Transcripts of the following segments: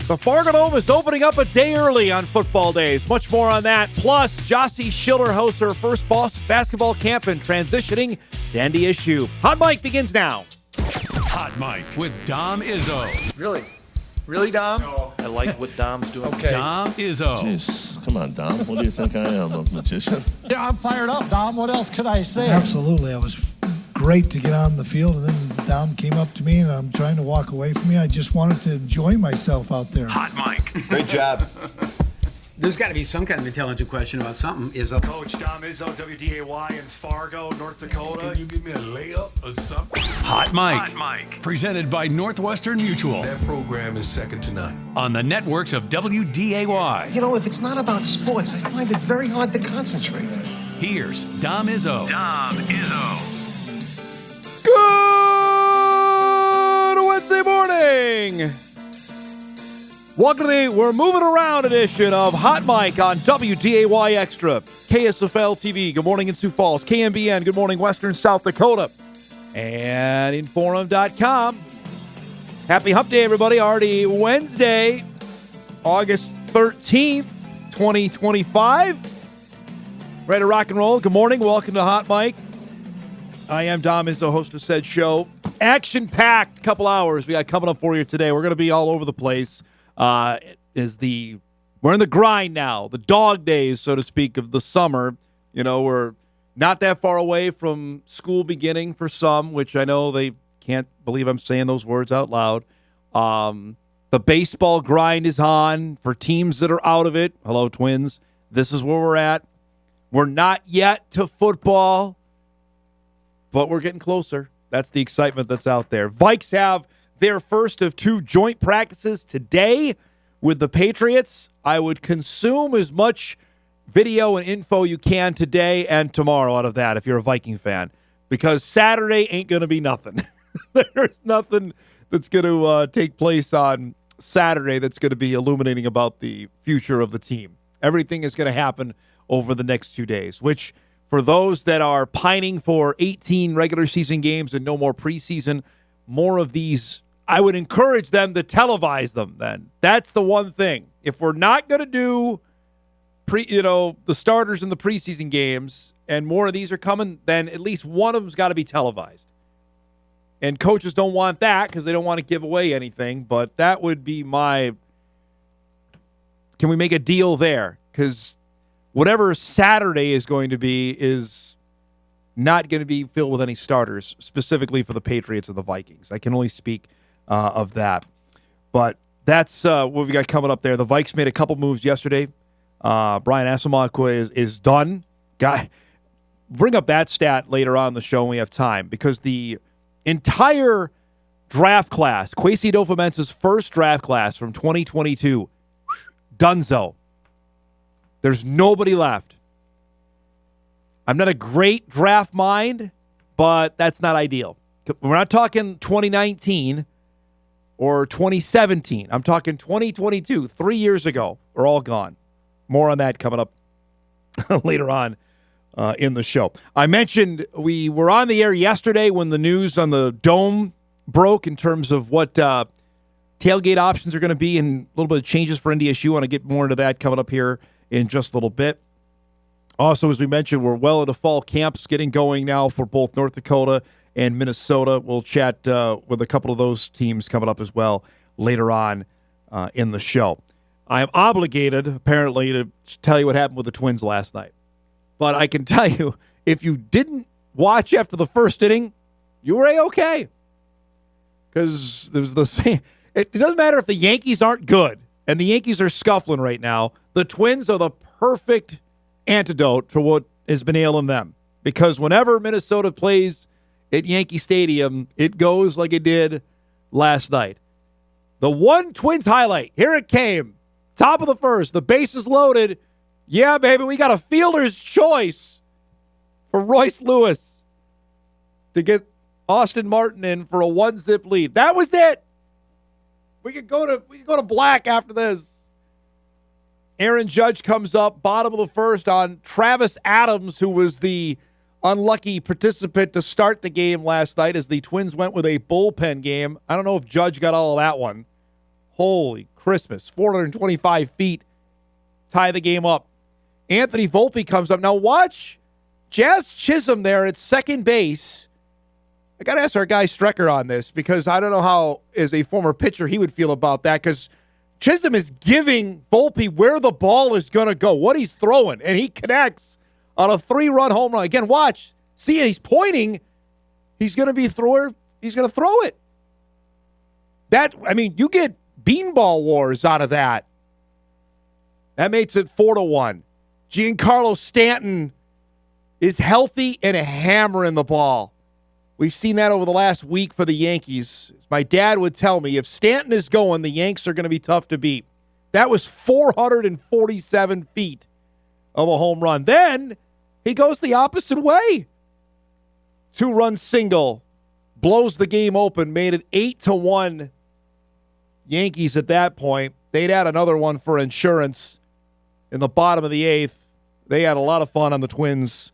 The Fargo Dome is opening up a day early on football days. Much more on that. Plus, Jocie Schiller hosts her first basketball camp and transitioning to NDSU. Hot Mic begins now. Hot Mic with Dom Izzo. Really? Really, Dom? No. I like what Dom's doing. Okay. Dom Izzo. Jeez, come on, Dom. What do you think I am, a magician? Yeah, I'm fired up, Dom. What else could I say? Absolutely. It was great to get on the field, and then Dom came up to me, and I'm trying to walk away from me. I just wanted to enjoy myself out there. Hot Mic. Great job. There's got to be some kind of intelligent question about something. Coach Dom Izzo, WDAY in Fargo, North Dakota. Can you give me a layup or something? Hot Mic. Presented by Northwestern Mutual. That program is second to none. On the networks of WDAY. You know, if it's not about sports, I find it very hard to concentrate. Here's Dom Izzo. Good Wednesday morning. Welcome to the We're Moving Around edition of Hot Mic on WDAY Extra, KSFL TV. Good morning in Sioux Falls, KMBN. Good morning, Western South Dakota, and Inforum.com. Happy Hump Day, everybody. Already Wednesday, August 13th, 2025. Ready to rock and roll. Good morning. Welcome to Hot Mic. I am Dom Izzo, host of said show. Action-packed couple hours we got coming up for you today. We're going to be all over the place. We're in the grind now, the dog days, so to speak, of the summer. You know, we're not that far away from school beginning for some, which I know they can't believe I'm saying those words out loud. The baseball grind is on for teams that are out of it. Hello, Twins. This is where we're at. We're not yet to football, but we're getting closer. That's the excitement that's out there. Vikes have their first of two joint practices today with the Patriots. I would consume as much video and info you can today and tomorrow out of that if you're a Viking fan, because Saturday ain't going to be nothing. There's nothing that's going to take place on Saturday that's going to be illuminating about the future of the team. Everything is going to happen over the next 2 days, which for those that are pining for 18 regular season games and no more preseason, more of these, I would encourage them to televise them then. That's the one thing. If we're not going to do the starters in the preseason games and more of these are coming, then at least one of them's got to be televised. And coaches don't want that because they don't want to give away anything, but that would be can we make a deal there? Because whatever Saturday is going to be is not going to be filled with any starters, specifically for the Patriots and the Vikings. I can only speak of that. But that's what we got coming up there. The Vikes made a couple moves yesterday. Brian Asamoah is done. Bring up that stat later on in the show when we have time, because the entire draft class, Kwesi Adofo-Mensah's first draft class from 2022, donezo. There's nobody left. I'm not a great draft mind, but that's not ideal. We're not talking 2019 or 2017. I'm talking 2022, 3 years ago. They're all gone. More on that coming up later on in the show. I mentioned we were on the air yesterday when the news on the Dome broke in terms of what tailgate options are going to be and a little bit of changes for NDSU. I want to get more into that coming up here in just a little bit. Also, as we mentioned, we're well into fall camps getting going now for both North Dakota and Minnesota. We'll chat with a couple of those teams coming up as well later on in the show. I am obligated, apparently, to tell you what happened with the Twins last night. But I can tell you, if you didn't watch after the first inning, you were A-okay. Because there was the same. It doesn't matter if the Yankees aren't good, and the Yankees are scuffling right now. The Twins are the perfect antidote for what has been ailing them. Because whenever Minnesota plays at Yankee Stadium, it goes like it did last night. The one Twins highlight, here it came. Top of the first, the bases loaded. Yeah, baby, we got a fielder's choice for Royce Lewis to get Austin Martin in for a 1-zip lead. That was it. We could go to black after this. Aaron Judge comes up, bottom of the first, on Travis Adams, who was the unlucky participant to start the game last night as the Twins went with a bullpen game. I don't know if Judge got all of that one. Holy Christmas. 425 feet, tie the game up. Anthony Volpe comes up. Now watch Jazz Chisholm there at second base. I got to ask our guy Strecker on this because I don't know how, as a former pitcher, he would feel about that because Chisholm is giving Volpe where the ball is going to go, what he's throwing, and he connects on a 3-run home run. Again, watch. See, he's pointing. He's going to be thrower. He's going to throw it. You get beanball wars out of that. That makes it 4-1. Giancarlo Stanton is healthy and hammering the ball. We've seen that over the last week for the Yankees. My dad would tell me if Stanton is going, the Yanks are going to be tough to beat. That was 447 feet of a home run. Then he goes the opposite way. 2-run single, blows the game open, made it 8-1 Yankees at that point. They'd add another one for insurance in the bottom of the 8th. They had a lot of fun on the Twins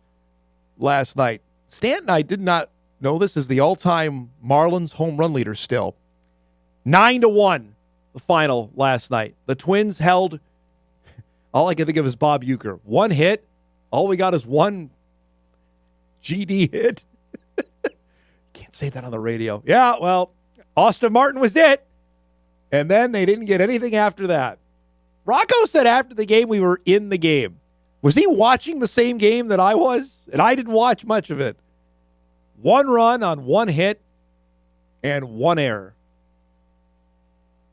last night. Stanton, I did not know this, is the all-time Marlins home run leader still. 9-1, the final last night. The Twins held, all I can think of is Bob Uecker. One hit. All we got is one GD hit. Can't say that on the radio. Yeah, well, Austin Martin was it. And then they didn't get anything after that. Rocco said after the game we were in the game. Was he watching the same game that I was? And I didn't watch much of it. 1 run on 1 hit and 1 error.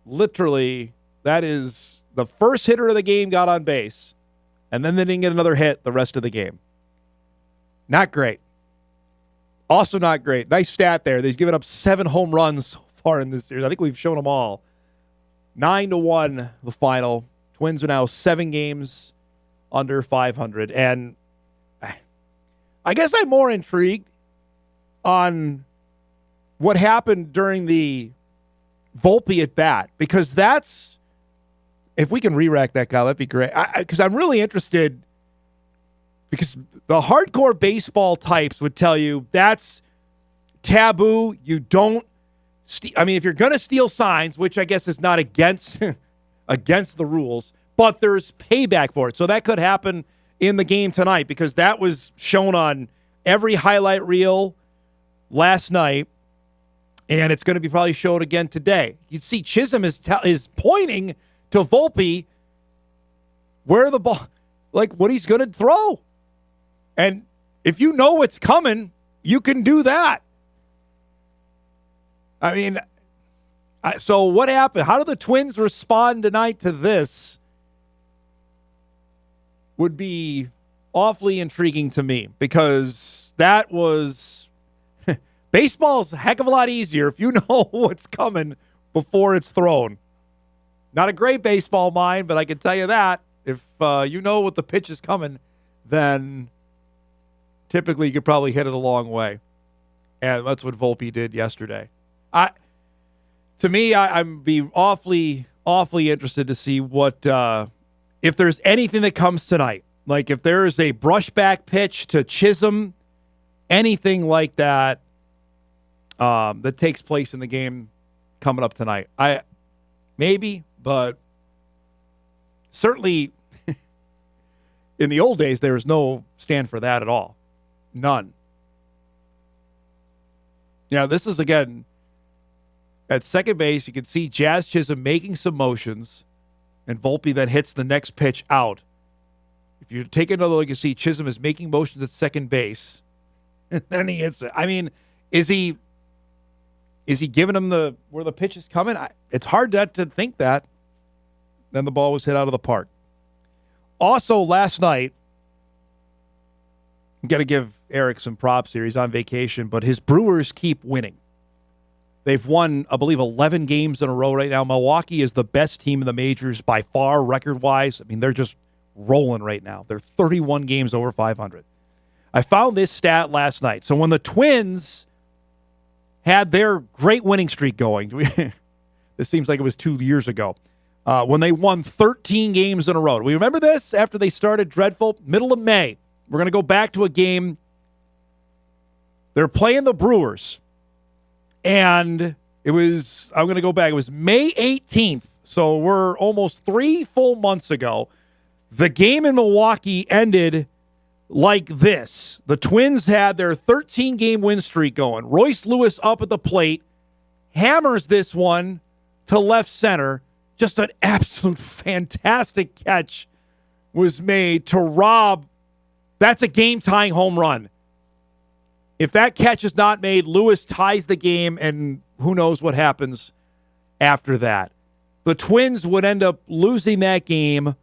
Literally, that is the first hitter of the game got on base, and then they didn't get another hit the rest of the game. Not great. Also not great. Nice stat there. They've given up 7 home runs so far in this series. I think we've shown them all. 9-1, the final. Twins are now 7 games under 500. And I guess I'm more intrigued on what happened during the Volpe at bat, because that's, if we can re-rack that guy, that'd be great. Because I'm really interested, because the hardcore baseball types would tell you that's taboo. You don't if you're going to steal signs, which I guess is not against against the rules, but there's payback for it. So that could happen in the game tonight, because that was shown on every highlight reel last night, and it's going to be probably shown again today. You see Chisholm is pointing to Volpe where the ball, like what he's going to throw. And if you know what's coming, you can do that. I mean, so what happened? How do the Twins respond tonight to this? Would be awfully intriguing to me, because that was baseball's a heck of a lot easier if you know what's coming before it's thrown. Not a great baseball mind, but I can tell you that if you know what the pitch is coming, then typically you could probably hit it a long way. And that's what Volpe did yesterday. To me, I'm be awfully interested to see what if there's anything that comes tonight. Like if there is a brushback pitch to Chisholm, anything like that that takes place in the game coming up tonight. Maybe, but certainly in the old days there was no stand for that at all. None. Yeah, this is again. At second base, you can see Jazz Chisholm making some motions, and Volpe then hits the next pitch out. If you take another look, you see Chisholm is making motions at second base, and then he hits it. I mean, is he giving him where the pitch is coming? It's hard not to think that. Then the ball was hit out of the park. Also, last night, I'm going to give Eric some props here. He's on vacation, but his Brewers keep winning. They've won, I believe, 11 games in a row right now. Milwaukee is the best team in the majors by far, record-wise. I mean, they're just rolling right now. They're 31 games over 500. I found this stat last night. So when the Twins had their great winning streak going, this seems like it was 2 years ago, when they won 13 games in a row. Do we remember this after they started dreadful? Middle of May. We're going to go back to a game. They're playing the Brewers. And it was, I'm going to go back, it was May 18th. So we're almost 3 full months ago. The game in Milwaukee ended like this. The Twins had their 13-game win streak going. Royce Lewis up at the plate, hammers this one to left center. Just an absolute fantastic catch was made to Rob. That's a game-tying home run. If that catch is not made, Lewis ties the game, and who knows what happens after that. The Twins would end up losing that game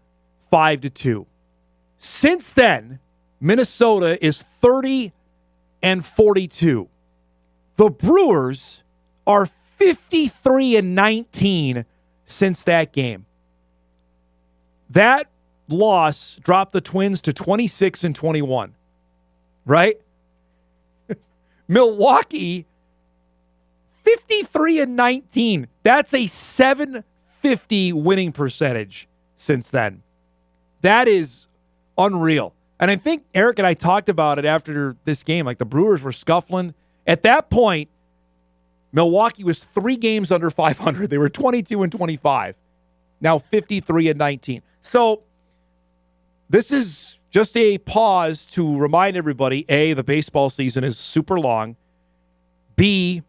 5-2. Since then, Minnesota is 30-42. The Brewers are 53-19 since that game. That loss dropped the Twins to 26-21, right? Milwaukee, 53-19. That's a .750 winning percentage since then. That is unreal. And I think Eric and I talked about it after this game. Like, the Brewers were scuffling. At that point, Milwaukee was 3 games under 500. They were 22-25. Now 53-19. So this is just a pause to remind everybody, A, the baseball season is super long. B,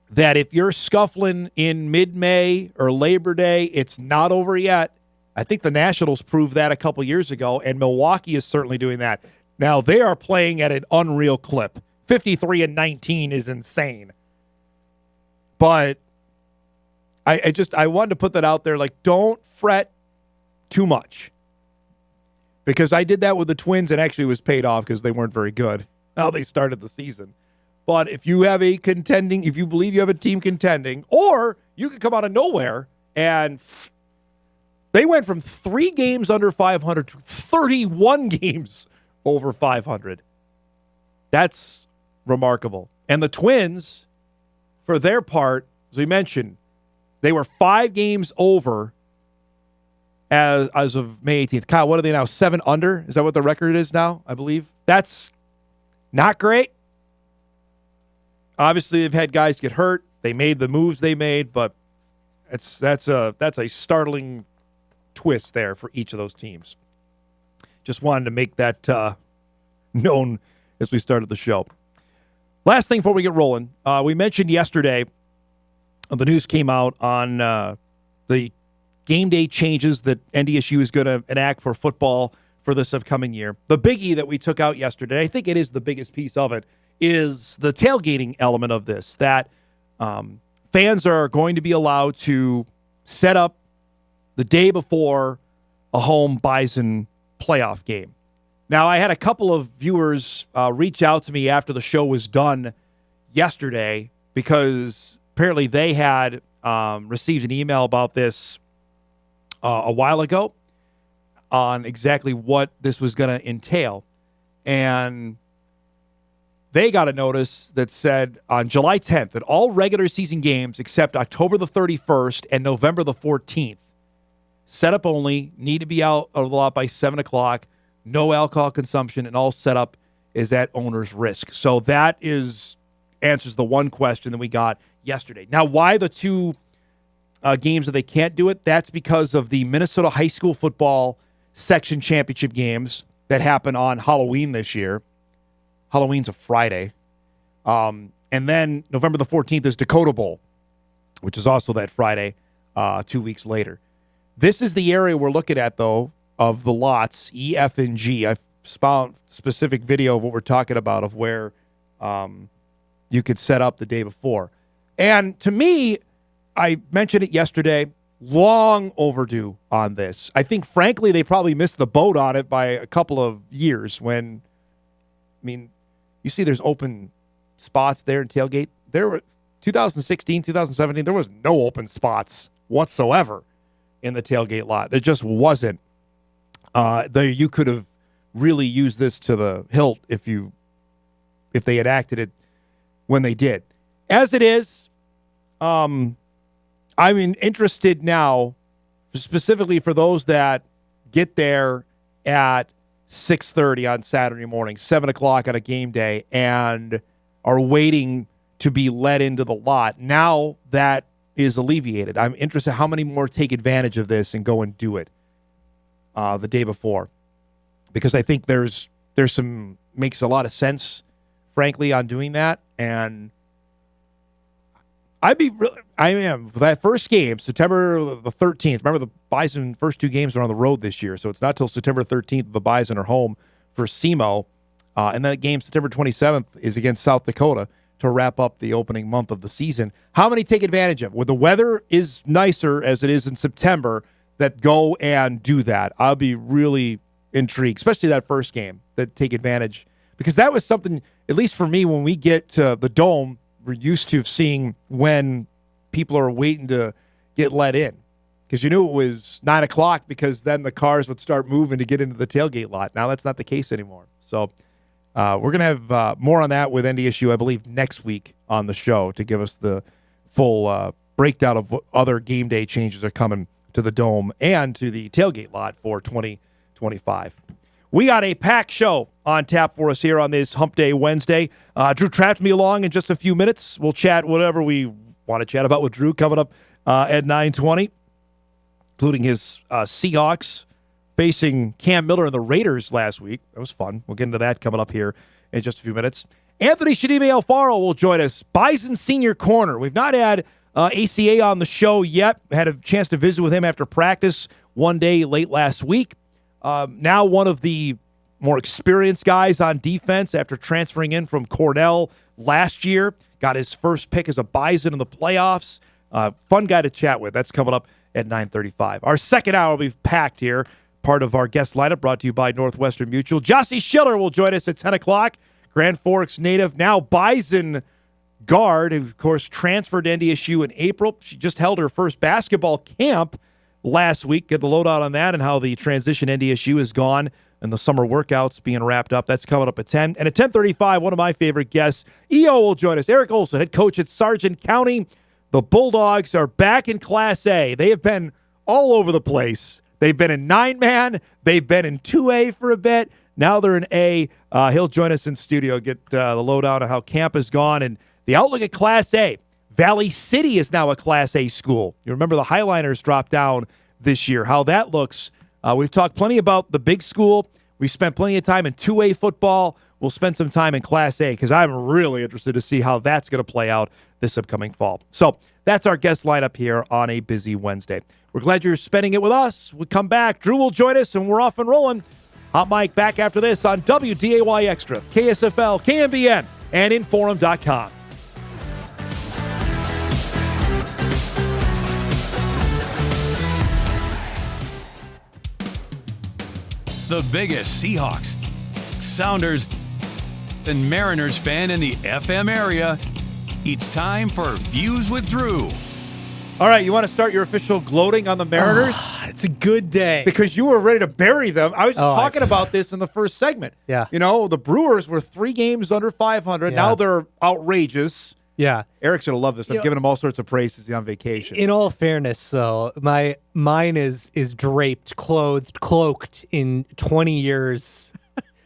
that if you're scuffling in mid-May or Labor Day, it's not over yet. I think the Nationals proved that a couple years ago, and Milwaukee is certainly doing that. Now, they are playing at an unreal clip. 53-19 is insane. But I wanted to put that out there. Like, don't fret too much. Because I did that with the Twins, and actually was paid off because they weren't very good how they started the season. But if you have if you believe you have a team contending, or you could come out of nowhere, and they went from 3 games under 500 to 31 games over 500. That's remarkable. And the Twins, for their part, as we mentioned, they were 5 games over as of May 18th. Kyle, what are they now? 7 under? Is that what the record is now, I believe? That's not great. Obviously, they've had guys get hurt. They made the moves they made, but that's a startling twist there for each of those teams. Just wanted to make that known as we started the show. Last thing before we get rolling, we mentioned yesterday, the news came out on the game day changes that NDSU is going to enact for football for this upcoming year. The biggie that we took out yesterday, I think it is the biggest piece of it, is the tailgating element of this, that fans are going to be allowed to set up the day before a home Bison playoff game. Now, I had a couple of viewers reach out to me after the show was done yesterday because apparently they had received an email about this a while ago on exactly what this was going to entail. And they got a notice that said on July 10th that all regular season games except October the 31st and November the 14th, setup only, need to be out of the lot by 7 o'clock, no alcohol consumption, and all setup is at owner's risk. So that answers the one question that we got yesterday. Now, why the 2 games that they can't do it? That's because of the Minnesota high school football section championship games that happen on Halloween this year. Halloween's a Friday. And then November the 14th is Dakota Bowl, which is also that Friday, 2 weeks later. This is the area we're looking at, though, of the lots, E, F, and G. I've found specific video of what we're talking about of where you could set up the day before. And to me, I mentioned it yesterday, long overdue on this. I think, frankly, they probably missed the boat on it by a couple of years when, you see there's open spots there in tailgate. There were 2016, 2017, there was no open spots whatsoever in the tailgate lot. There just wasn't. You could have really used this to the hilt if they enacted it when they did. As it is, I'm interested now, specifically for those that get there at 6:30 on Saturday morning, 7 o'clock on a game day, and are waiting to be let into the lot. Now that is alleviated. I'm interested how many more take advantage of this and go and do it the day before, because I think there's some makes a lot of sense, frankly, on doing that. And I am for that first game, September the 13th. Remember, the Bison first 2 games are on the road this year, so it's not till September 13th the Bison are home for SEMO. And that game, September 27th, is against South Dakota to wrap up the opening month of the season. How many take advantage of it? When the weather is nicer, as it is in September, that go and do that? I'll be really intrigued, especially that first game, that take advantage. Because that was something, at least for me, when we get to the Dome, we're used to seeing when people are waiting to get let in. Because you knew it was 9 o'clock, because then the cars would start moving to get into the tailgate lot. Now that's not the case anymore. So we're going to have more on that with NDSU, I believe, next week on the show to give us the full breakdown of what other game day changes are coming to the Dome and to the tailgate lot for 2025. We got a packed show on tap for us here on this Hump Day Wednesday. Drew Trafton me along in just a few minutes. We'll chat whatever we want to chat about with Drew coming up at 9:20, including his Seahawks facing Cam Miller and the Raiders last week. That was fun. We'll get into that coming up here in just a few minutes. Anthony Shadime Alfaro will join us. Bison Senior Corner. We've not had ACA on the show yet. Had a chance to visit with him after practice one day late last week. Now one of the more experienced guys on defense after transferring in from Cornell last year. Got his first pick as a Bison in the playoffs. Fun guy to chat with. That's coming up at 9:35. Our second hour will be packed here. Part of our guest lineup brought to you by Northwestern Mutual. Jocie Schiller will join us at 10 o'clock. Grand Forks native, now Bison guard, who, of course, transferred to NDSU in April. She just held her first basketball camp last week. Get the lowdown on that and how the transition NDSU is gone and the summer workouts being wrapped up. That's coming up at 10. And at 10:35, one of my favorite guests, EO, will join us. Eric Olson, head coach at Sargent County. The Bulldogs are back in Class A. They have been all over the place. They've been in 9-man. They've been in 2A for a bit. Now they're in A. He'll join us in studio, get the lowdown on how camp has gone and the outlook at Class A. Valley City is now a Class A school. You remember the Highliners dropped down this year, how that looks. We've talked plenty about the big school. We spent plenty of time in 2A football. We'll spend some time in Class A because I'm really interested to see how that's going to play out this upcoming fall. So that's our guest lineup here on a busy Wednesday. We're glad you're spending it with us. We come back. Drew will join us, and we're off and rolling. Hot Mike back after this on WDAY Extra, KSFL, KMBN, and Inforum.com. The biggest Seahawks, Sounders, and Mariners fan in the FM area. It's time for Views with Drew. All right, you want to start your official gloating on the Mariners? It's a good day. Because you were ready to bury them. I was just talking about this in the first segment. Yeah. You know, the Brewers were 3 games under 500. Yeah. Now they're outrageous. Yeah. Eric's going to love this. I'm giving him all sorts of praise as he's on vacation. In all fairness, though, mine is draped, cloaked in 20 years,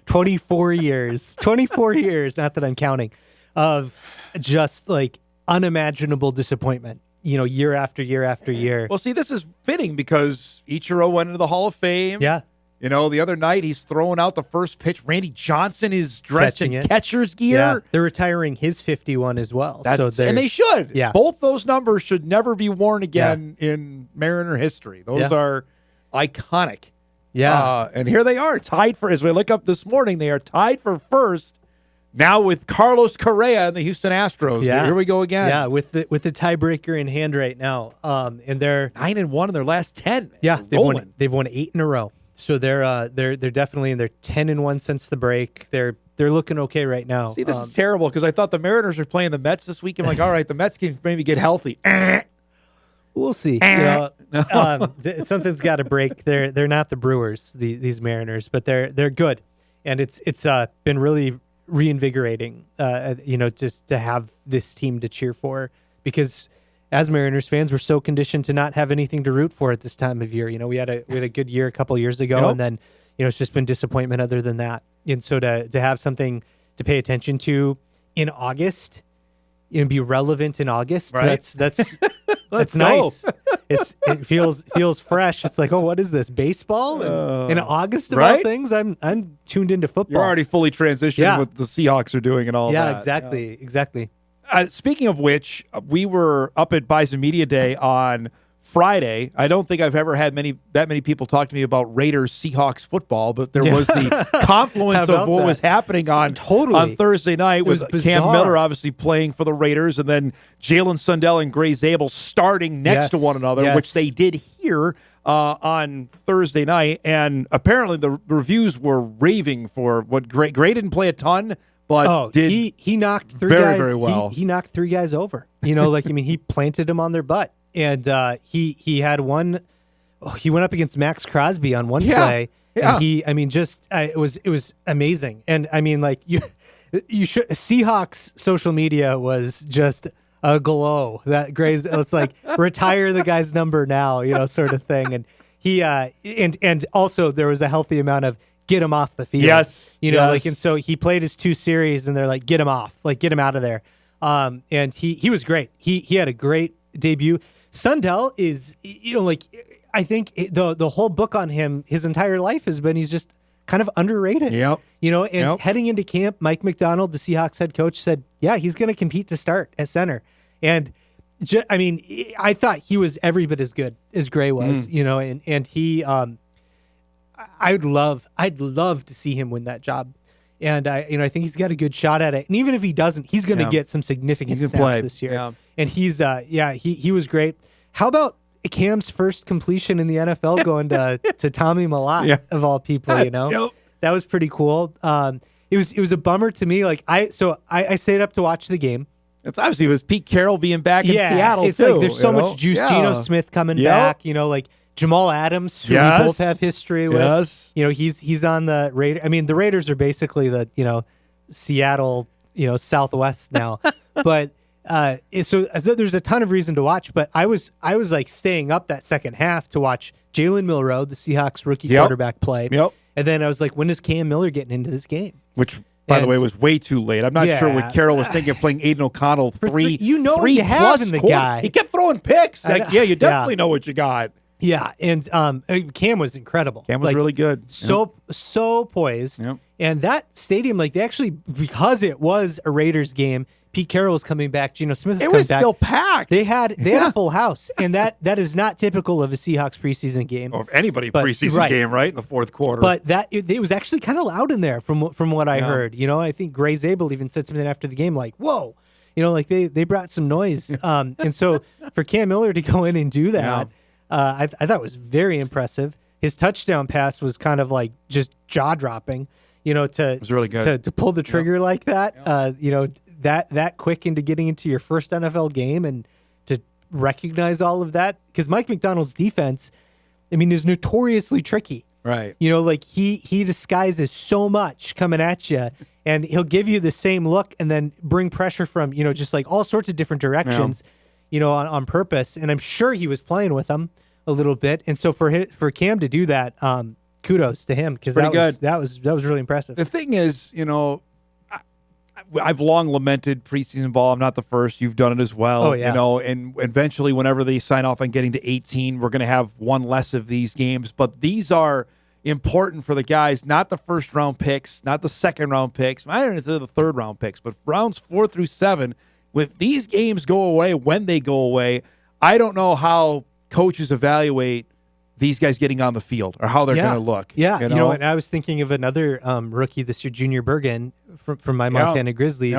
24 years, 24 years, not that I'm counting, of just like unimaginable disappointment. You know, year after year after year. Well, see, this is fitting because Ichiro went into the Hall of Fame. Yeah. You know, the other night he's throwing out the first pitch. Randy Johnson is dressed in catcher's gear. Yeah. They're retiring his 51 as well. And they should. Yeah. Both those numbers should never be worn again in Mariner history. Those are iconic. Yeah. And here they are, tied for, as we look up this morning, they are tied for first. Now with Carlos Correa and the Houston Astros. Yeah. Here we go again. Yeah, with the tiebreaker in hand right now. And they're 9-1 in their last 10. Yeah, they've won 8 in a row. So they're definitely in their 10-1 since the break. They're looking okay right now. See, this is terrible because I thought the Mariners were playing the Mets this week. I'm like, all right, the Mets can maybe get healthy. We'll see. Something's got to break. They're not the Brewers, these Mariners, but they're good, and it's been really reinvigorating, just to have this team to cheer for, because as Mariners fans, we're so conditioned to not have anything to root for at this time of year. You know, we had a good year a couple of years ago, and then it's just been disappointment other than that. And so to have something to pay attention to in August, be relevant in August, right? that's That's nice. It feels fresh. It's like, oh, what is this, baseball? In August of all things, I'm tuned into football. You're already fully transitioned what the Seahawks are doing and all that. Yeah, exactly. Speaking of which, we were up at Bison Media Day on Friday. I don't think I've ever had that many people talk to me about Raiders Seahawks football, but there was the confluence of what was happening on Thursday night with Cam Miller obviously playing for the Raiders, and then Jalen Sundell and Gray Zabel starting next to one another, which they did here on Thursday night. And apparently the reviews were raving for what Gray didn't play a ton, but he knocked three very, guys very well. He knocked three guys over. He planted them on their butt. And he had one. He went up against Max Crosby on one play, and it was amazing. And you should. Seahawks social media was just aglow. That Gray's, it's like retire the guy's number now, sort of thing. And he and also there was a healthy amount of get him off the field. Yes, and so he played his 2 series, and they're like, get him off, get him out of there. And he was great. He had a great debut. Sundell is, I think the whole book on him, his entire life has been he's just kind of underrated. Yep. Heading into camp, Mike McDonald, the Seahawks head coach, said, yeah, he's going to compete to start at center. And I thought he was every bit as good as Gray was, and he, I'd love to see him win that job. And I think he's got a good shot at it. And even if he doesn't, he's going to get some significant snaps this year. Yeah. And he's he was great. How about Cam's first completion in the NFL going to Tommy Millott of all people? That was pretty cool. It was a bummer to me. I stayed up to watch the game. It's obviously it was Pete Carroll being back in Seattle. It's too, like there's so much juice. Geno Smith coming back. Jamal Adams, who we both have history with. Yes. He's on the Raiders. The Raiders are basically the, Seattle, Southwest now. But so there's a ton of reason to watch, but I was like staying up that second half to watch Jalen Milroe, the Seahawks rookie quarterback, play. Yep. And then I was like, when is Cam Miller getting into this game? Which, by the way, was way too late. I'm not sure what Carroll was thinking of playing Aiden O'Connell three what you have in the guy. He kept throwing picks. You definitely know what you got. Yeah, and Cam was incredible. Cam was really good. So poised. Yep. And that stadium, they actually, because it was a Raiders game, Pete Carroll was coming back. Geno Smith is coming back. It was still packed. They had a full house, and that is not typical of a Seahawks preseason game. Or of anybody preseason game, right, in the fourth quarter. But it was actually kind of loud in there from what I heard. I think Gray Zabel even said something after the game like, whoa. They brought some noise. And so for Cam Miller to go in and do that, I thought it was very impressive. His touchdown pass was kind of like just jaw-dropping, it was really good. To pull the trigger like that, that quick into getting into your first NFL game and to recognize all of that. Because Mike McDonald's defense, is notoriously tricky. Right. He disguises so much coming at you, and he'll give you the same look and then bring pressure from, just like all sorts of different directions. On purpose, and I'm sure he was playing with them a little bit. And so for Cam to do that, kudos to him, because that was really impressive. The thing is, I've long lamented preseason ball. I'm not the first. You've done it as well. Oh, yeah. And eventually, whenever they sign off on getting to 18, we're going to have one less of these games. But these are important for the guys, not the first round picks, not the second round picks, not even the third round picks, but rounds 4 through 7. If these games go away, when they go away, I don't know how coaches evaluate these guys getting on the field or how they're going to look. Yeah, and I was thinking of another rookie this year, Junior Bergen from my Montana Grizzlies.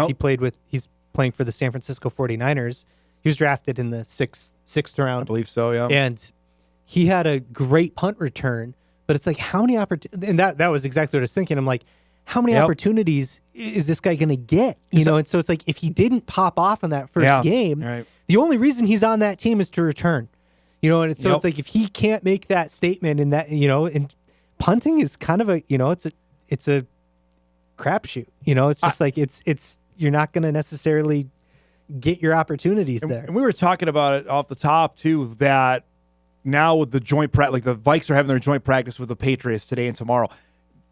He's playing for the San Francisco 49ers. He was drafted in the sixth round. I believe so, yeah. And he had a great punt return, but it's like how many opportunities, and that was exactly what I was thinking. I'm like, how many opportunities is this guy going to get? And so it's like if he didn't pop off in that first game, the only reason he's on that team is to return. And so it's like if he can't make that statement in that, and punting is kind of a, it's a crapshoot. It's just like it's you're not going to necessarily get your opportunities there. And we were talking about it off the top too, that now with the joint practice, like the Vikes are having their joint practice with the Patriots today and tomorrow.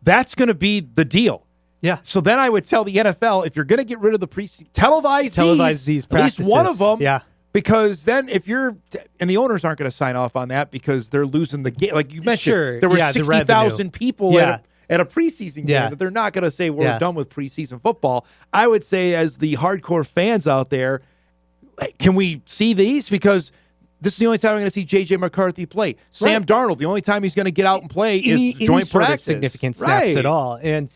That's going to be the deal. Yeah. So then I would tell the NFL, if you're going to get rid of the televise these practices. At least one of them. Yeah. Because then if and the owners aren't going to sign off on that because they're losing the game. Like you mentioned, Sure. there were Yeah, the 60,000 people Yeah. at a preseason game Yeah. that they're not going to say we're Yeah. done with preseason football. I would say as the hardcore fans out there, can we see these? Because this is the only time I'm going to see J.J. McCarthy play. Sam Darnold, the only time he's going to get out and play is joint sort of practice. significant snaps at all. And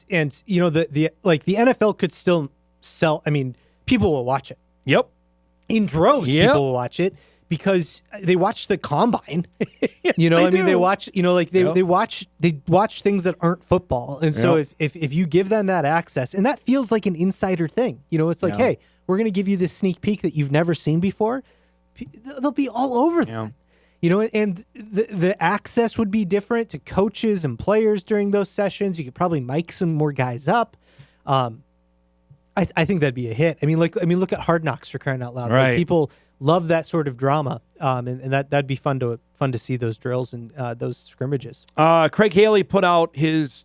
you know the NFL could still sell. I mean, people will watch it. Yep. In droves, Yep. people will watch it because they watch the combine. You know, they they do. watch. You know, like they watch things that aren't football. And so Yep. if you give them that access, and that feels like an insider thing. You know, it's like, hey, we're going to give you this sneak peek that you've never seen before. They'll be all over that. Yeah. You know, and the access would be different to coaches and players during those sessions. You could probably mic some more guys up. I think that'd be a hit. I mean, look at Hard Knocks, for crying out loud. Right. Like, people love that sort of drama, and that'd be fun to see those drills and those scrimmages. Craig Haley put out he's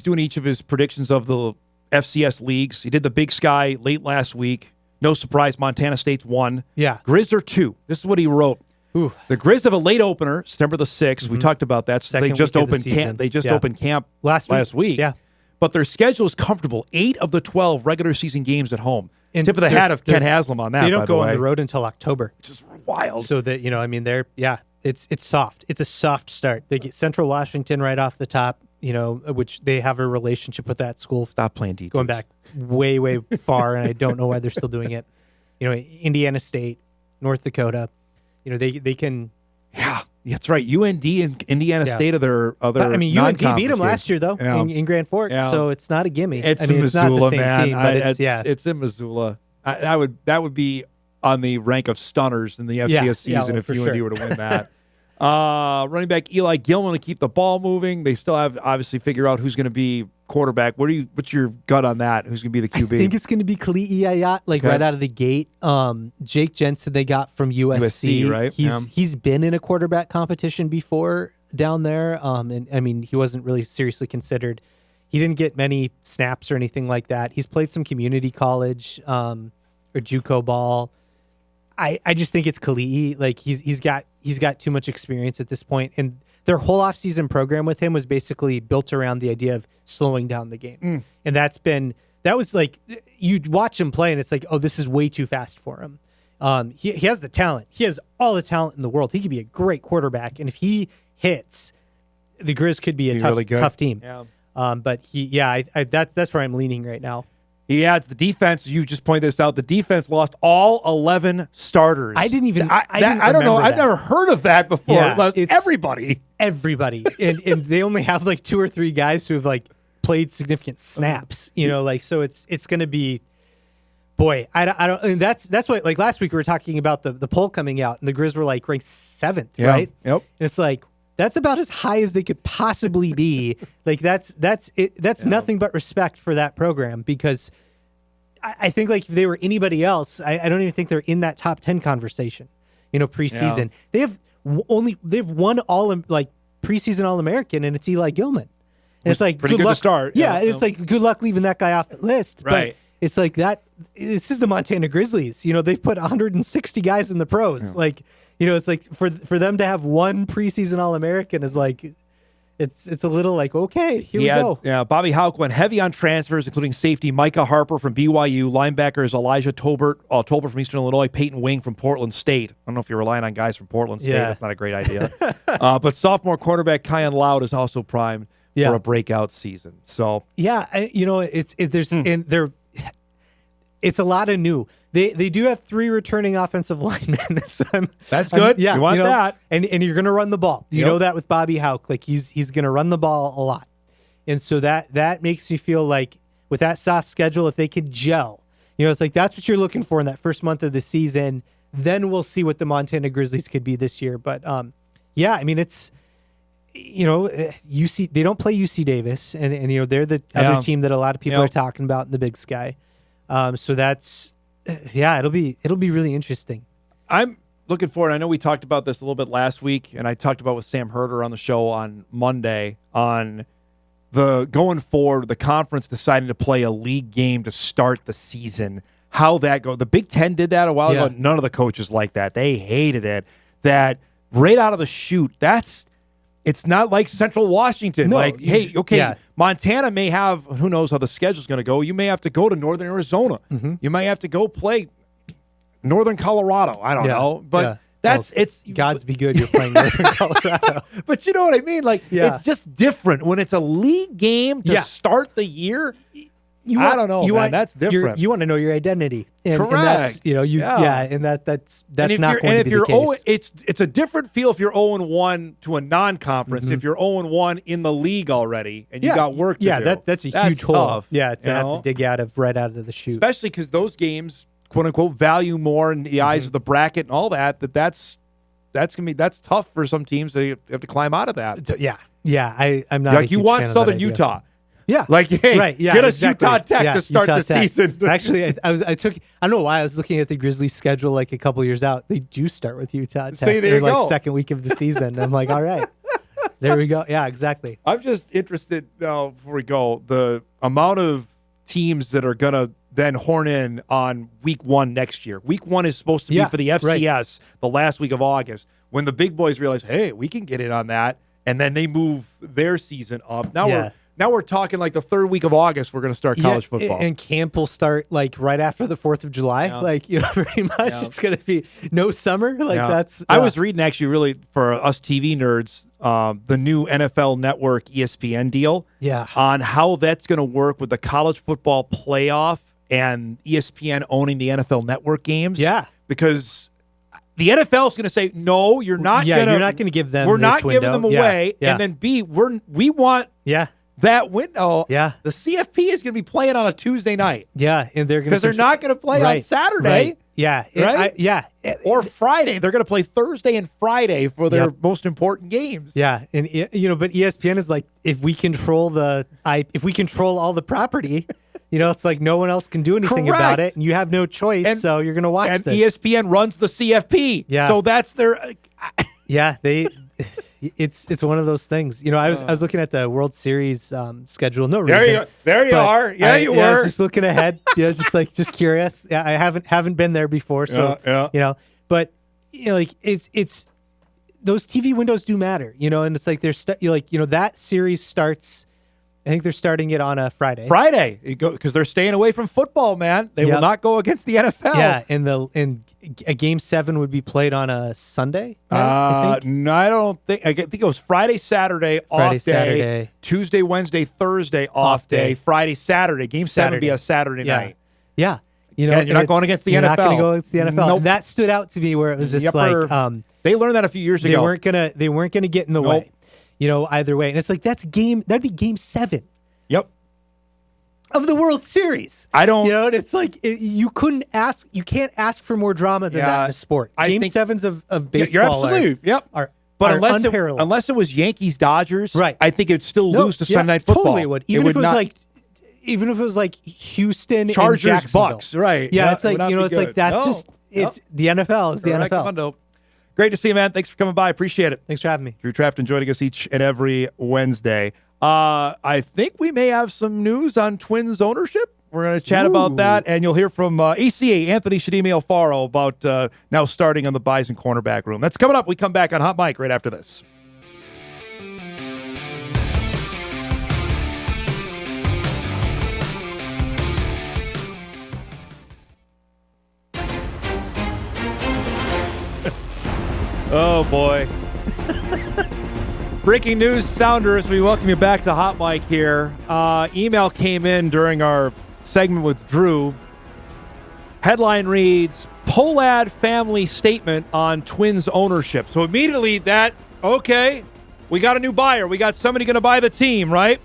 doing each of his predictions of the FCS leagues. He did the Big Sky late last week. No surprise, Montana State's 1. Yeah. Grizz are 2. This is what he wrote. Ooh. The Grizz have a late opener, September the 6th. We talked about that. So Second they just week of the opened camp. season. They just Yeah. opened camp Last week. Yeah. But their schedule is comfortable. 8 of the 12 regular season games at home. And Tip of the hat of Ken Haslam on that. They don't by go the way. on the road until October. Just wild. So that, you know, I mean, it's soft. It's a soft start. They get Central Washington right off the top, you know, which they have a relationship with that school. Stop playing DQs. Going back way, way far, and I don't know why they're still doing it. You know, Indiana State, North Dakota, you know, they can. Yeah, that's right. UND and Indiana State are their other. I mean, UND beat them non-conference last year though Yeah. in Grand Forks, Yeah. so it's not a gimme. It's I mean, in it's Missoula, not the same man. team, but It's in Missoula. That would be on the rank of stunners in the FCS Yeah, season if for UND sure. were to win that. Running back Eli Gilman to keep the ball moving. They still have obviously figure out who's going to be quarterback. What's your gut on that? Who's going to be the QB? I think it's going to be Kali'i Ayat, right out of the gate. Jake Jensen they got from USC, right? He's been in a quarterback competition before down there, and I mean he wasn't really seriously considered. He didn't get many snaps or anything like that. He's played some community college or JUCO ball. I just think it's Kali'i. Like he's got too much experience at this point, and their whole offseason program with him was basically built around the idea of slowing down the game. And that was like, you'd watch him play and it's like, oh, this is way too fast for him. He has the talent. He has all the talent in the world. He could be a great quarterback. And if he hits, the Grizz could be a tough team. Yeah. But that's where I'm leaning right now. He adds the defense. You just pointed this out. The defense lost all 11 starters. I didn't even. I don't know. I've never heard of that before. Yeah, Lost everybody. and they only have like 2 or 3 guys who have like played significant snaps. You know, like so it's going to be. Boy, I don't. And that's what like last week we were talking about the poll coming out, and the Grizz were like ranked 7th, right? Yep. And it's like. That's about as high as they could possibly be. Like that's nothing but respect for that program because I think like if they were anybody else, I don't even think they're in that top 10 conversation. You know, preseason they have one preseason All-American and it's Eli Gilman. And it's like pretty good luck. to start. Yeah, and it's like good luck leaving that guy off the list. Right. But it's like that. This is the Montana Grizzlies. You know, they've put 160 guys in the pros. Yeah. Like. You know, it's like for them to have one preseason All-American is like, it's a little like, okay, here we go. Yeah, Bobby Houck went heavy on transfers, including safety Micah Harper from BYU, linebackers Elijah Tolbert from Eastern Illinois, Peyton Wing from Portland State. I don't know if you're relying on guys from Portland State. Yeah. That's not a great idea. But sophomore quarterback Kyan Loud is also primed for a breakout season. So it's a lot of new. They do have 3 returning offensive linemen. So that's good. You want that. And you're going to run the ball. You know that with Bobby Houck. Like he's going to run the ball a lot. And so that makes me feel like with that soft schedule, if they could gel, you know, it's like that's what you're looking for in that first month of the season. Then we'll see what the Montana Grizzlies could be this year. But I mean, it's, you know, UC, they don't play UC Davis. And you know, they're the other team that a lot of people are talking about in the Big Sky. So that's, it'll be really interesting. I'm looking forward. I know we talked about this a little bit last week, and I talked about with Sam Herder on the show on Monday on the going forward, the conference deciding to play a league game to start the season. how that goes. The Big Ten did that a while Yeah. ago. None of the coaches like that. They hated it. That right out of the chute, it's not like Central Washington. No, like, hey, okay, yeah. Montana may have, who knows how the schedule's going to go. You may have to go to Northern Arizona. Mm-hmm. You may have to go play Northern Colorado. I don't know. But it's God's be good you're playing Northern Colorado. But you know what I mean? Like, it's just different when it's a league game to start the year. I don't know, man. That's different. You want to know your identity. And, Correct. And that's, and that's not going to be the case. It's a different feel if you're 0-1 to a non-conference. If you're 0-1 in the league already and you got work to do. That's a huge hole. Tough, to have to dig right out of the chute. Especially because those games, quote unquote, value more in the eyes of the bracket and all that. That's tough for some teams. They have to climb out of that. So, I'm not like a you huge want fan of Southern that idea. Utah. Yeah. Like, hey, get us Utah Tech to start Utah the Tech. season. Actually, I don't know why I was looking at the Grizzlies schedule like a couple years out. They do start with Utah Tech. See, there They're you go. like second week of the season. I'm like, all right, there we go. Yeah, exactly. I'm just interested now before we go, the amount of teams that are going to then horn in on week 1 next year. Week 1 is supposed to be for the FCS the last week of August when the big boys realize, hey, we can get in on that. And then they move their season up. Now we're talking like the third week of August. We're going to start college football, and camp will start like right after the 4th of July. Yeah. Like pretty much, it's going to be no summer. Like that's. I was reading actually, really for us TV nerds, the new NFL Network ESPN deal. Yeah. On how that's going to work with the college football playoff and ESPN owning the NFL Network games. Yeah. Because the NFL is going to say, no, you're not. Yeah, you're not going to give them. We're this not window. giving them away. Yeah. And then B, we want. Yeah. That window, the CFP is going to be playing on a Tuesday night. Yeah, and they're going because they're not going to play on Saturday. Right. Yeah, right. Or Friday. They're going to play Thursday and Friday for their most important games. Yeah, and but ESPN is like, if we control all the property, it's like no one else can do anything about it, and you have no choice. So you're going to watch this. And ESPN runs the CFP. Yeah, so that's their. It's one of those things. I was looking at the World Series schedule. No reason. There you are. Yeah, you were. I was just looking ahead. Just curious. Yeah, I haven't been there before. So but it's those TV windows do matter. And it's like that series starts. I think they're starting it on a Friday. Because they're staying away from football, man. They will not go against the NFL. Yeah, and a Game 7 would be played on a Sunday. I think. No, I don't think. I think it was Friday, Saturday, off day. Saturday. Tuesday, Wednesday, Thursday, off day. Friday, Saturday. Game 7 would be a Saturday night. Yeah. You're not going against the NFL. You're not going to go against the NFL. Nope. That stood out to me where it was just they learned that a few years ago. They weren't gonna get in the way. Either way. And it's like that'd be game 7. Yep. Of the World Series. I don't and it's like you can't ask for more drama than that in a sport. Game 7s of baseball. You're absolutely but unless it was Yankees Dodgers, right. I think it'd still lose to Sunday Night Football. Totally would. Even if it was like Houston Chargers and Jacksonville. Bucks, right. Yeah, it's like it's like that's it's the NFL is the NFL. Great to see you, man. Thanks for coming by. Appreciate it. Thanks for having me. Drew Trafton joining us each and every Wednesday. I think we may have some news on Twins ownership. We're going to chat about that, and you'll hear from ACA, Anthony Shadimi Alfaro, about now starting on the Bison cornerback room. That's coming up. We come back on Hot Mic right after this. Oh, boy. Breaking news, Sounders. We welcome you back to Hot Mic here. Email came in during our segment with Drew. Headline reads, Pohlad family statement on Twins ownership. So immediately we got a new buyer. We got somebody going to buy the team, right?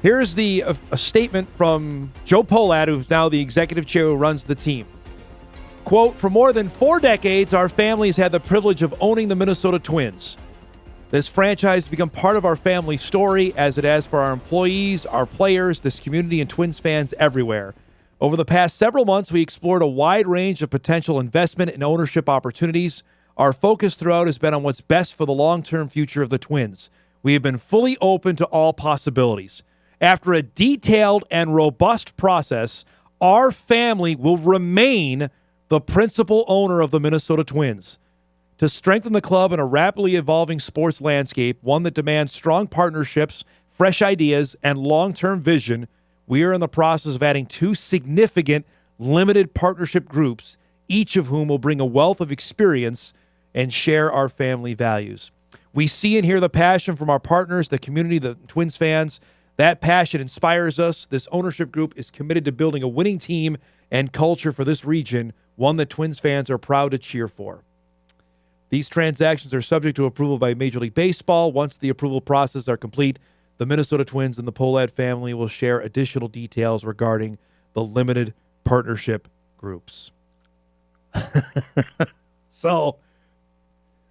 Here's a statement from Joe Pohlad, who's now the executive chair who runs the team. Quote, for more than 4 decades, our families had the privilege of owning the Minnesota Twins. This franchise has become part of our family story, as it has for our employees, our players, this community, and Twins fans everywhere. Over the past several months, we explored a wide range of potential investment and ownership opportunities. Our focus throughout has been on what's best for the long-term future of the Twins. We have been fully open to all possibilities. After a detailed and robust process, our family will remain the principal owner of the Minnesota Twins. To strengthen the club in a rapidly evolving sports landscape, one that demands strong partnerships, fresh ideas, and long-term vision, we are in the process of adding 2 significant limited partnership groups, each of whom will bring a wealth of experience and share our family values. We see and hear the passion from our partners, the community, the Twins fans. That passion inspires us. This ownership group is committed to building a winning team and culture for this region, one that Twins fans are proud to cheer for. These transactions are subject to approval by Major League Baseball. Once the approval process are complete, the Minnesota Twins and the Pohlad family will share additional details regarding the limited partnership groups. So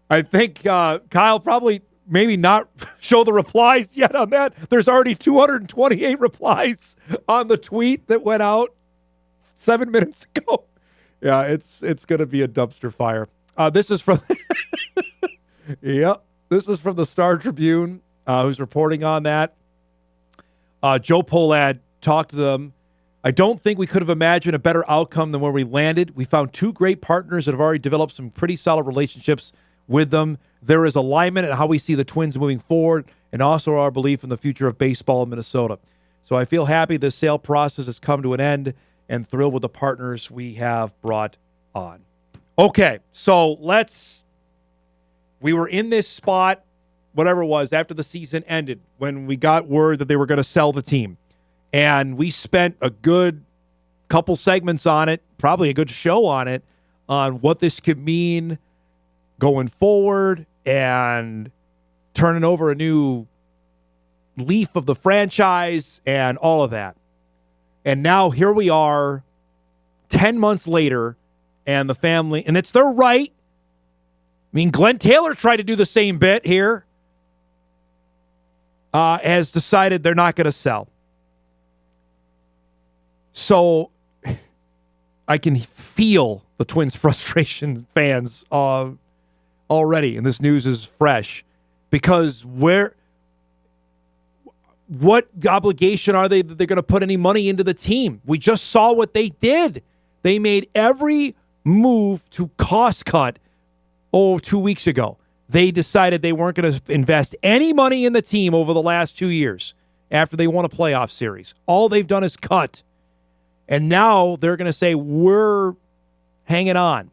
I think Kyle probably maybe not show the replies yet on that. There's already 228 replies on the tweet that went out 7 minutes ago. Yeah, it's going to be a dumpster fire. This is from this is from the Star Tribune, who's reporting on that. Joe Pohlad talked to them. I don't think we could have imagined a better outcome than where we landed. We found 2 great partners that have already developed some pretty solid relationships with them. There is alignment in how we see the Twins moving forward and also our belief in the future of baseball in Minnesota. So I feel happy this sale process has come to an end and thrilled with the partners we have brought on. Okay, so we were in this spot, whatever it was, after the season ended, when we got word that they were going to sell the team. And we spent a good couple segments on it, probably a good show on it, on what this could mean going forward and turning over a new leaf of the franchise and all of that. And now here we are 10 months later, and the family, and it's their right. I mean, Glenn Taylor tried to do the same bit here, has decided they're not going to sell. So I can feel the Twins' frustration, fans, already, and this news is fresh, because what obligation are they that they're going to put any money into the team? We just saw what they did. They made every move to cost cut 2 weeks ago. They decided they weren't going to invest any money in the team over the last 2 years after they won a playoff series. All they've done is cut. And now they're going to say, we're hanging on.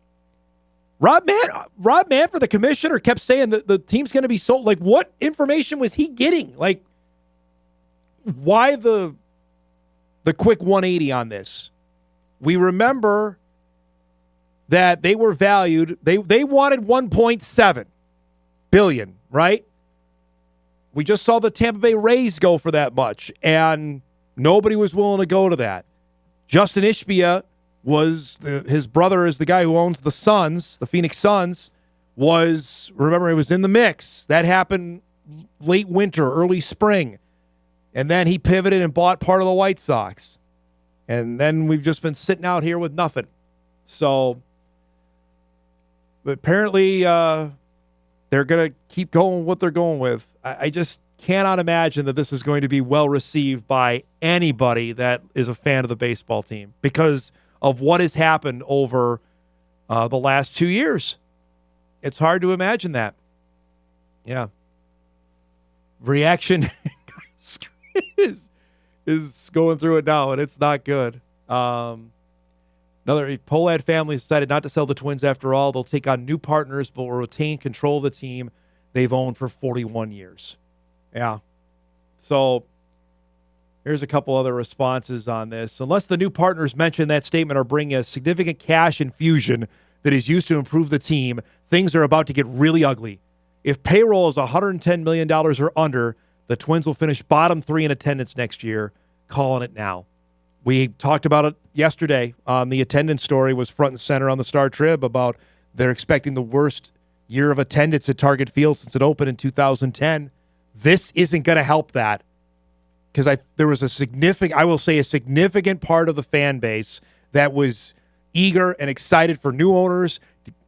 Rob Manfred, the commissioner, kept saying that the team's going to be sold. Like, what information was he getting? Like, why the quick 180 on this? We remember that they were valued. They wanted $1.7 billion, right? We just saw the Tampa Bay Rays go for that much, and nobody was willing to go to that. Justin Ishbia his brother is the guy who owns the Suns, the Phoenix Suns, he was in the mix. That happened late winter, early spring. And then he pivoted and bought part of the White Sox. And then we've just been sitting out here with nothing. So apparently they're going to keep going with what they're going with. I just cannot imagine that this is going to be well received by anybody that is a fan of the baseball team because of what has happened over the last 2 years. It's hard to imagine that. Yeah. Reaction is going through it now, and it's not good. Another Pohlad family decided not to sell the Twins after all. They'll take on new partners, but will retain control of the team they've owned for 41 years. Yeah. So here's a couple other responses on this. Unless the new partners mentioned that statement or bring a significant cash infusion that is used to improve the team, things are about to get really ugly. If payroll is $110 million or under, the Twins will finish bottom 3 in attendance next year. Calling it now. We talked about it yesterday on the attendance story, was front and center on the Star Trib about they're expecting the worst year of attendance at Target Field since it opened in 2010. This isn't going to help that because there was a significant part of the fan base that was eager and excited for new owners.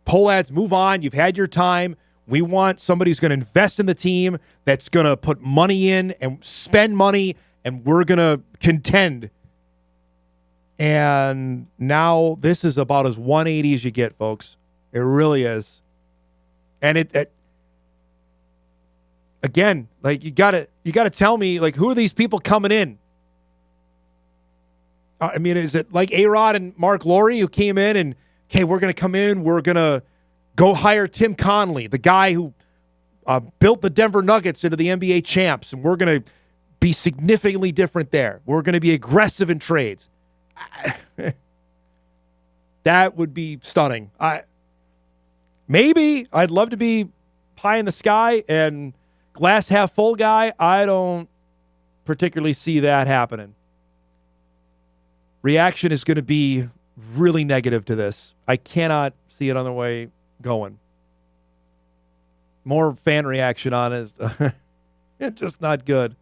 Pohlads, move on. You've had your time. We want somebody who's going to invest in the team, that's going to put money in and spend money and we're going to contend. And now this is about as 180 as you get, folks. It really is. And it again, like you gotta tell me, like, who are these people coming in? I mean, is it like A-Rod and Mark Laurie who came in and, okay, we're going to come in, we're going to go hire Tim Conley, the guy who built the Denver Nuggets into the NBA champs, and we're going to be significantly different there. We're going to be aggressive in trades. That would be stunning. Maybe I'd love to be pie in the sky and glass half full guy. I don't particularly see that happening. Reaction is going to be really negative to this. I cannot see it other way going. More fan reaction on it. It's just not good.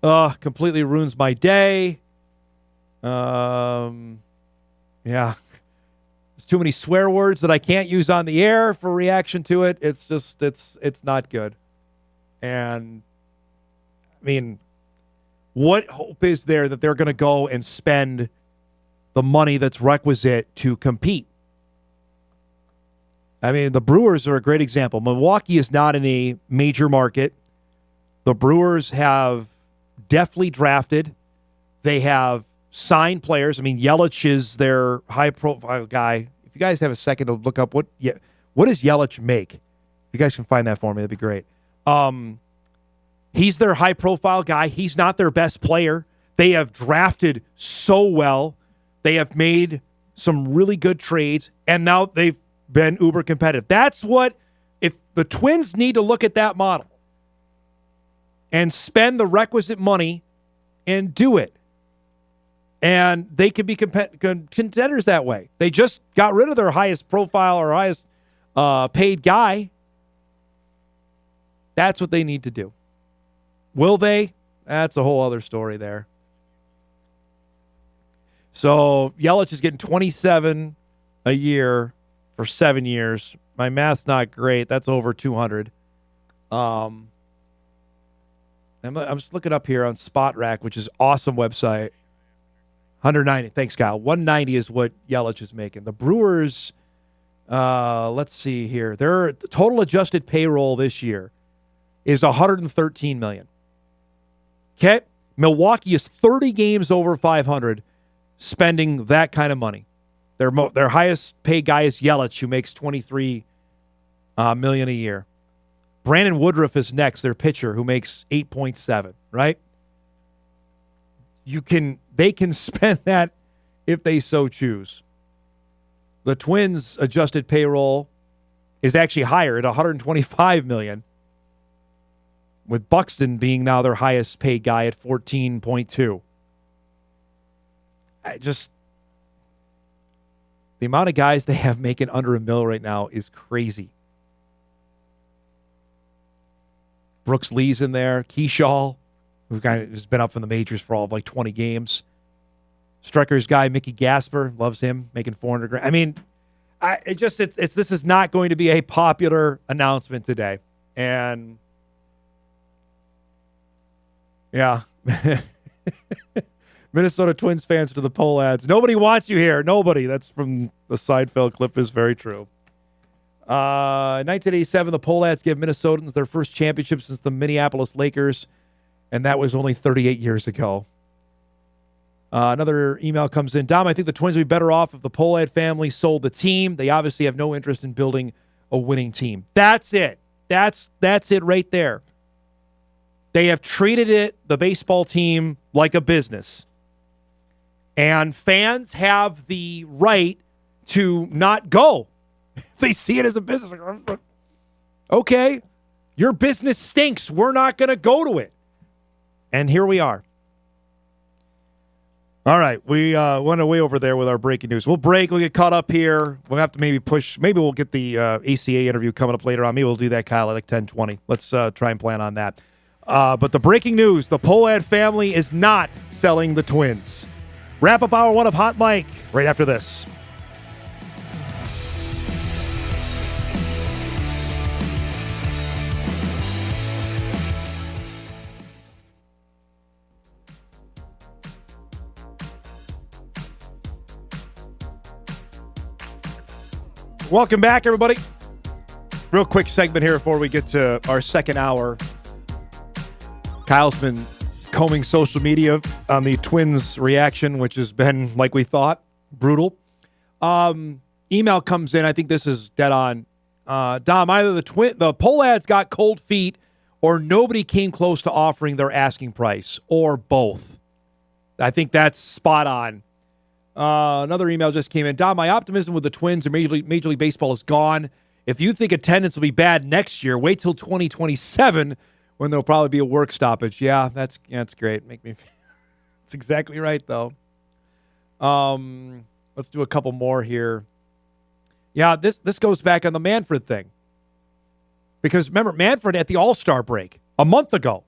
Completely ruins my day. Yeah. There's too many swear words that I can't use on the air for reaction to it. It's just, it's not good. And, I mean, what hope is there that they're going to go and spend the money that's requisite to compete? I mean, the Brewers are a great example. Milwaukee is not in a major market. The Brewers have deftly drafted. They have signed players. I mean, Yelich is their high-profile guy. If you guys have a second to look up what does Yelich make? If you guys can find that for me, that'd be great. He's their high-profile guy. He's not their best player. They have drafted so well. They have made some really good trades, and now they've been uber competitive. That's what, if the Twins need to look at that model and spend the requisite money and do it, and they could be contenders that way. They just got rid of their highest profile or highest paid guy. That's what they need to do. Will they? That's a whole other story there. So Yelich is getting $27 a year for 7 years. My math's not great. That's over 200. I'm just looking up here on Spot Rack, which is an awesome website. 190. Thanks, Kyle. 190 is what Yelich is making. The Brewers, let's see here. Their total adjusted payroll this year is $113 million. Okay? Milwaukee is 30 games over 500, spending that kind of money. Their highest paid guy is Yelich, who makes $23 million a year. Brandon Woodruff is next, their pitcher, who makes 8.7, right? They can spend that if they so choose. The Twins' adjusted payroll is actually higher at $125 million, with Buxton being now their highest paid guy at $14.2. The amount of guys they have making under $1 million right now is crazy. Brooks Lee's in there. Keyshaw, who kind of has been up in the majors for all of like 20 games. Strecker's guy, Mickey Gasper, loves him, making $400,000. I mean, this is not going to be a popular announcement today. And yeah. Minnesota Twins fans to the poll ads. Nobody wants you here. Nobody. That's from the Seinfeld clip, is very true. 1987, the poll ads give Minnesotans their first championship since the Minneapolis Lakers, and that was only 38 years ago. Another email comes in. Dom, I think the Twins would be better off if the poll ad family sold the team. They obviously have no interest in building a winning team. That's it. That's it right there. They have treated it, the baseball team, like a business. And fans have the right to not go. They see it as a business. Okay, your business stinks. We're not going to go to it. And here we are. All right, we went way over there with our breaking news. We'll break. We'll get caught up here. We'll have to maybe push. Maybe we'll get the ACA interview coming up later on. Maybe we'll do that, Kyle, at like 10:20. Let's try and plan on that. But the breaking news, the Pohlad family is not selling the Twins. Wrap up hour one of Hot Mike right after this. Welcome back, everybody. Real quick segment here before we get to our second hour. Kyle's been combing social media on the Twins' reaction, which has been, like we thought, brutal. Email comes in. I think this is dead on. Dom, either the Pohlads got cold feet or nobody came close to offering their asking price, or both. I think that's spot on. Another email just came in. Dom, my optimism with the Twins and Major League Baseball is gone. If you think attendance will be bad next year, wait till 2027 when there'll probably be a work stoppage. Yeah, that's great. That's exactly right, though. Let's do a couple more here. Yeah, this goes back on the Manfred thing. Because remember, Manfred at the All-Star break a month ago.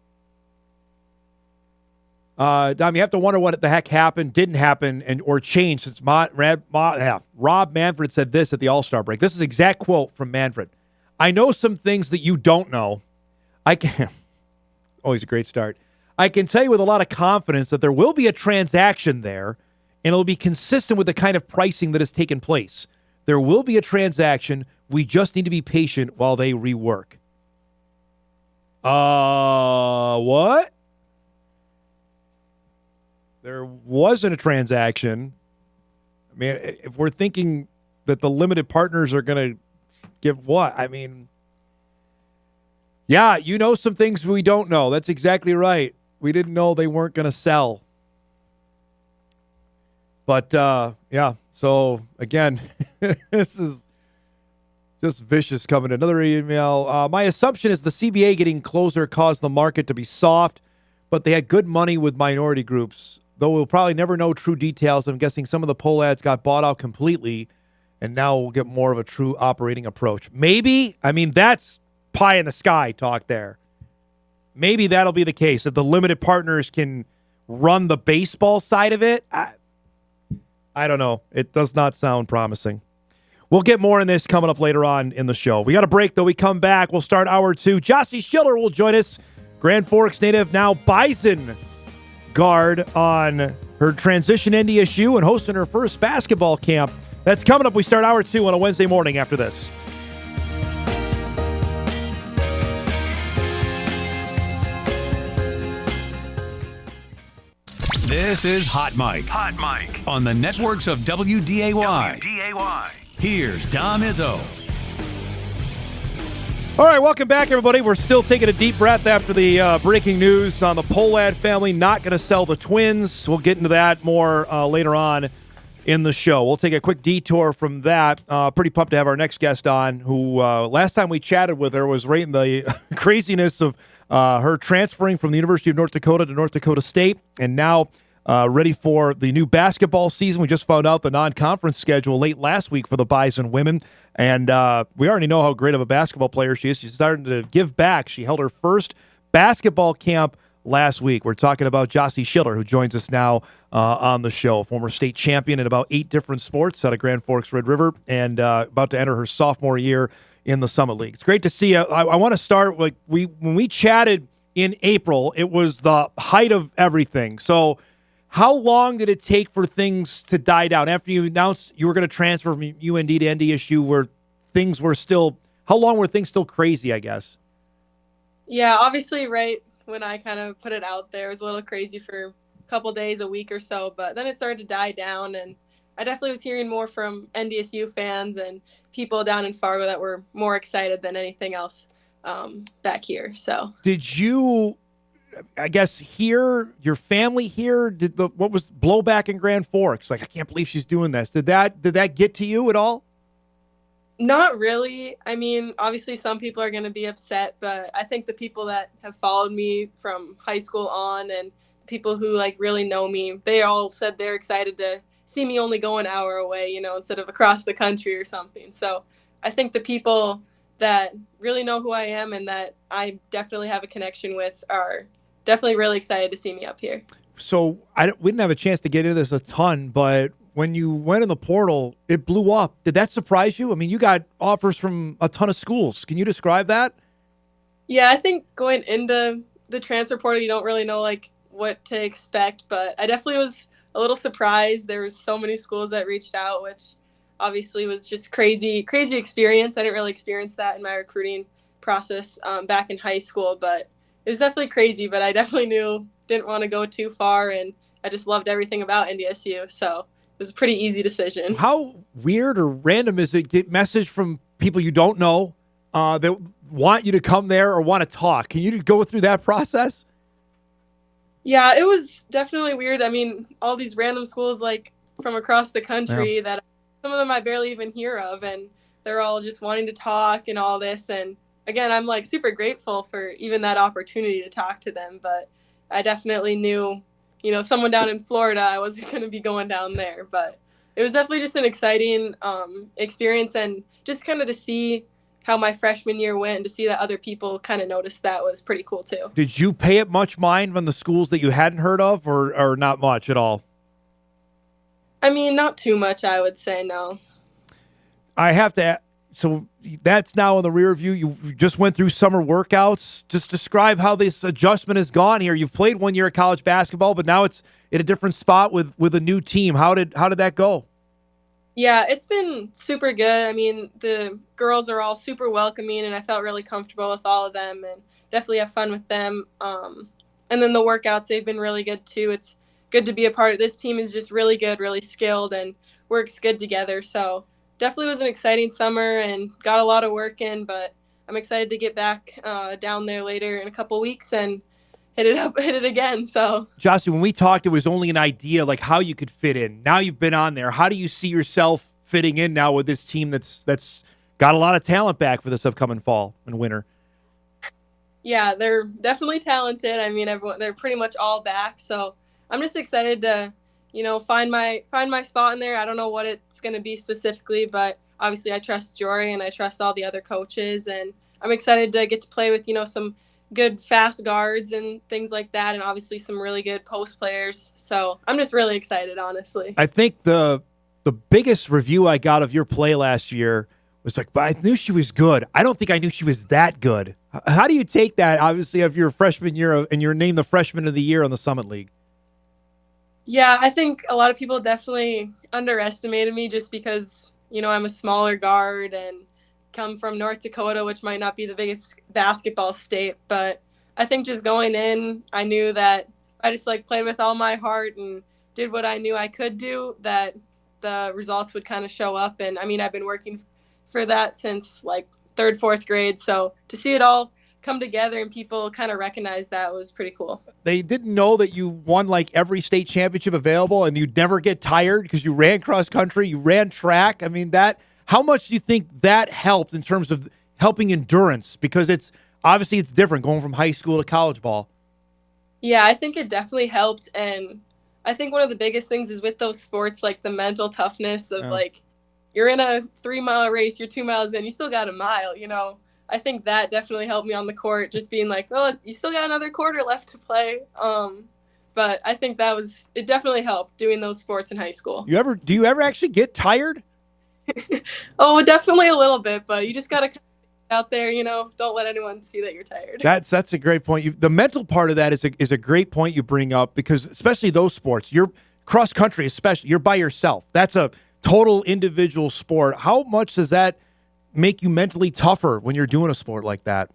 Dom, you have to wonder what the heck happened, didn't happen, or changed since Rob Manfred said this at the All-Star break. This is an exact quote from Manfred. I know some things that you don't know. Always a great start. I can tell you with a lot of confidence that there will be a transaction there, and it'll be consistent with the kind of pricing that has taken place. There will be a transaction. We just need to be patient while they rework. What? There wasn't a transaction. I mean, if we're thinking that the limited partners are going to give what? I mean, yeah, you know some things we don't know. That's exactly right. We didn't know they weren't going to sell. But, yeah, so, again, this is just vicious coming. Another email. My assumption is the CBA getting closer caused the market to be soft, but they had good money with minority groups. Though we'll probably never know true details, I'm guessing some of the Pohlads got bought out completely, and now we'll get more of a true operating approach. Maybe. I mean, that's pie in the sky talk there. Maybe that'll be the case, that the limited partners can run the baseball side of it. I don't know. It does not sound promising. We'll get more on this coming up later on in the show. We got a break, though. We come back. We'll start hour two. Jocie Schiller will join us. Grand Forks native, now Bison guard on her transition NDSU and hosting her first basketball camp. That's coming up. We start hour two on a Wednesday morning after this. This is Hot Mike. Hot Mike. On the networks of WDAY. Here's Dom Izzo. All right, welcome back, everybody. We're still taking a deep breath after the breaking news on the Pohlad family not going to sell the Twins. We'll get into that more later on in the show. We'll take a quick detour from that. Pretty pumped to have our next guest on, who last time we chatted with her was right in the craziness of her transferring from the University of North Dakota to North Dakota State, and now ready for the new basketball season. We just found out the non-conference schedule late last week for the Bison women, and we already know how great of a basketball player she is. She's starting to give back. She held her first basketball camp last week. We're talking about Jocie Schiller, who joins us now on the show, former state champion in about 8 different sports out of Grand Forks, Red River, and about to enter her sophomore year in the Summit League. It's great to see you. I want to start with when we chatted in April, it was the height of everything. So how long did it take for things to die down after you announced you were going to transfer from UND to NDSU, where things were still, how long were things still crazy, I guess? Yeah, obviously right when I kind of put it out there, it was a little crazy for a couple days, a week or so, but then it started to die down, and I definitely was hearing more from NDSU fans and people down in Fargo that were more excited than anything else back here. So did you, I guess, hear your family here? What was blowback in Grand Forks? Like, I can't believe she's doing this. Did that get to you at all? Not really. I mean, obviously some people are going to be upset, but I think the people that have followed me from high school on and people who like really know me, they all said they're excited to see me only go an hour away, instead of across the country or something. So I think the people that really know who I am and that I definitely have a connection with are definitely really excited to see me up here. So we didn't have a chance to get into this a ton, but when you went in the portal, it blew up. Did that surprise you? I mean, you got offers from a ton of schools. Can you describe that? Yeah, I think going into the transfer portal, you don't really know like what to expect, but I definitely was a little surprised. There was so many schools that reached out, which obviously was just crazy experience. I didn't really experience that in my recruiting process back in high school, but it was definitely crazy. But I definitely didn't want to go too far, and I just loved everything about NDSU. So it was a pretty easy decision. How weird or random is it get message from people you don't know that want you to come there or want to talk? Can you go through that process? Yeah, it was definitely weird. I mean, all these random schools like from across the country that some of them I barely even hear of, and they're all just wanting to talk and all this. And again, I'm like super grateful for even that opportunity to talk to them. But I definitely knew, someone down in Florida, I wasn't going to be going down there. But it was definitely just an exciting experience, and just kind of to see how my freshman year went and to see that other people kind of noticed that was pretty cool too. Did you pay it much mind from the schools that you hadn't heard of, or not much at all? I mean, not too much, I would say, no. I have to. So that's now in the rear view. You just went through summer workouts. Just describe how this adjustment has gone here. You've played 1 year of college basketball, but now it's in a different spot with a new team. How did that go? Yeah, it's been super good. I mean, the girls are all super welcoming, and I felt really comfortable with all of them and definitely have fun with them. And then the workouts, they've been really good too. It's good to be a part of this team. Is just really good, really skilled, and works good together. So definitely was an exciting summer and got a lot of work in, but I'm excited to get back down there later in a couple weeks and hit it again. So, Jocie, when we talked, it was only an idea, like how you could fit in. Now you've been on there. How do you see yourself fitting in now with this team that's got a lot of talent back for this upcoming fall and winter? Yeah, they're definitely talented. I mean, they're pretty much all back. So I'm just excited to, find my spot in there. I don't know what it's going to be specifically, but obviously I trust Jory and I trust all the other coaches, and I'm excited to get to play with, some good fast guards and things like that, and obviously some really good post players. So I'm just really excited, honestly. I think the biggest review I got of your play last year was like, but I knew she was good. I don't think I knew she was that good. How do you take that, obviously, of your freshman year and you're named the freshman of the year on the Summit League? Yeah, I think a lot of people definitely underestimated me just because, I'm a smaller guard and come from North Dakota, which might not be the biggest basketball state. But I think just going in, I knew that I just played with all my heart and did what I knew I could do, that the results would kind of show up. And I mean, I've been working for that since third, fourth grade. So to see it all come together and people kind of recognize that was pretty cool. They didn't know that you won every state championship available and you'd never get tired because you ran cross country, you ran track. I mean, how much do you think that helped in terms of helping endurance? Because it's different going from high school to college ball. Yeah, I think it definitely helped. And I think one of the biggest things is with those sports, the mental toughness of you're in a 3-mile race, you're 2 miles in, you still got a mile, I think that definitely helped me on the court, just being you still got another quarter left to play. But I think it definitely helped doing those sports in high school. Do you ever actually get tired? Oh, definitely a little bit, but you just got to out there, don't let anyone see that you're tired. That's a great point. The mental part of that is a great point you bring up, because especially those sports, you're cross country, especially, you're by yourself. That's a total individual sport. How much does that make you mentally tougher when you're doing a sport like that?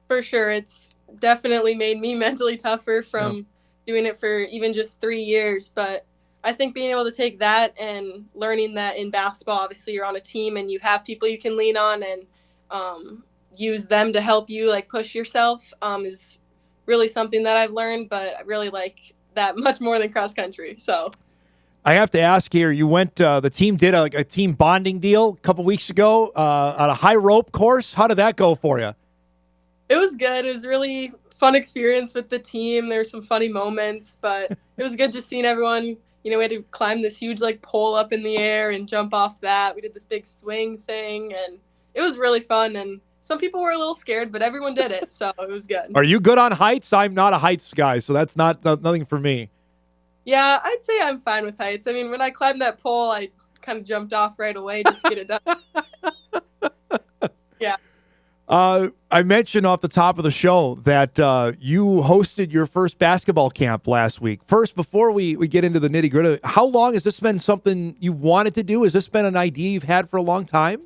For sure. It's definitely made me mentally tougher from doing it for even just 3 years. But I think being able to take that and learning that in basketball, obviously you're on a team and you have people you can lean on and use them to help you push yourself is really something that I've learned. But I really like that much more than cross country. So I have to ask here, you went, the team did a team bonding deal a couple weeks ago on a high rope course. How did that go for you? It was good. It was a really fun experience with the team. There were some funny moments, but it was good just seeing everyone. We had to climb this huge pole up in the air and jump off that. We did this big swing thing, and it was really fun. And some people were a little scared, but everyone did it, so it was good. Are you good on heights? I'm not a heights guy, so that's nothing for me. Yeah, I'd say I'm fine with heights. I mean, when I climbed that pole, I kind of jumped off right away just to get it done. Yeah. I mentioned off the top of the show that you hosted your first basketball camp last week. First, before we get into the nitty-gritty, how long has this been something you wanted to do? Has this been an idea you've had for a long time?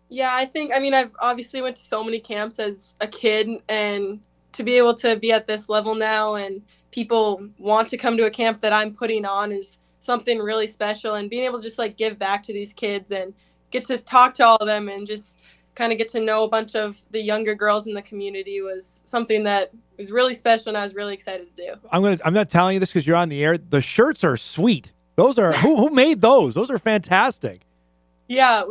Yeah, I've obviously went to so many camps as a kid, and to be able to be at this level now and people want to come to a camp that I'm putting on is something really special, and being able to just like give back to these kids and get to talk to all of them and just kind of get to know a bunch of the younger girls in the community was something that was really special, and I was really excited to do. I'm not telling you this because you're on the air. The shirts are sweet. Those are who made those? Those are fantastic. Yeah,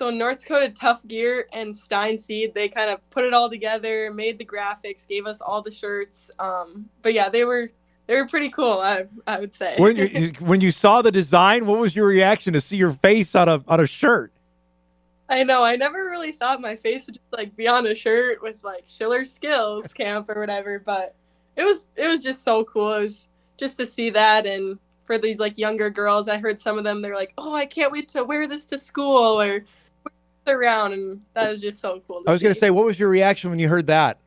North Dakota Tough Gear and Stein Seed, they kind of put it all together, made the graphics, gave us all the shirts. But yeah, they were pretty cool, I would say. When you saw the design, what was your reaction to see your face on a shirt? I know, I never really thought my face would just like be on a shirt with like Schiller Skills Camp or whatever, but it was just so cool. It was just to see that, and for these like younger girls, I heard some of them, they're like, oh, I can't wait to wear this to school or wear this around, and that was just so cool. I was going to say, what was your reaction when you heard that?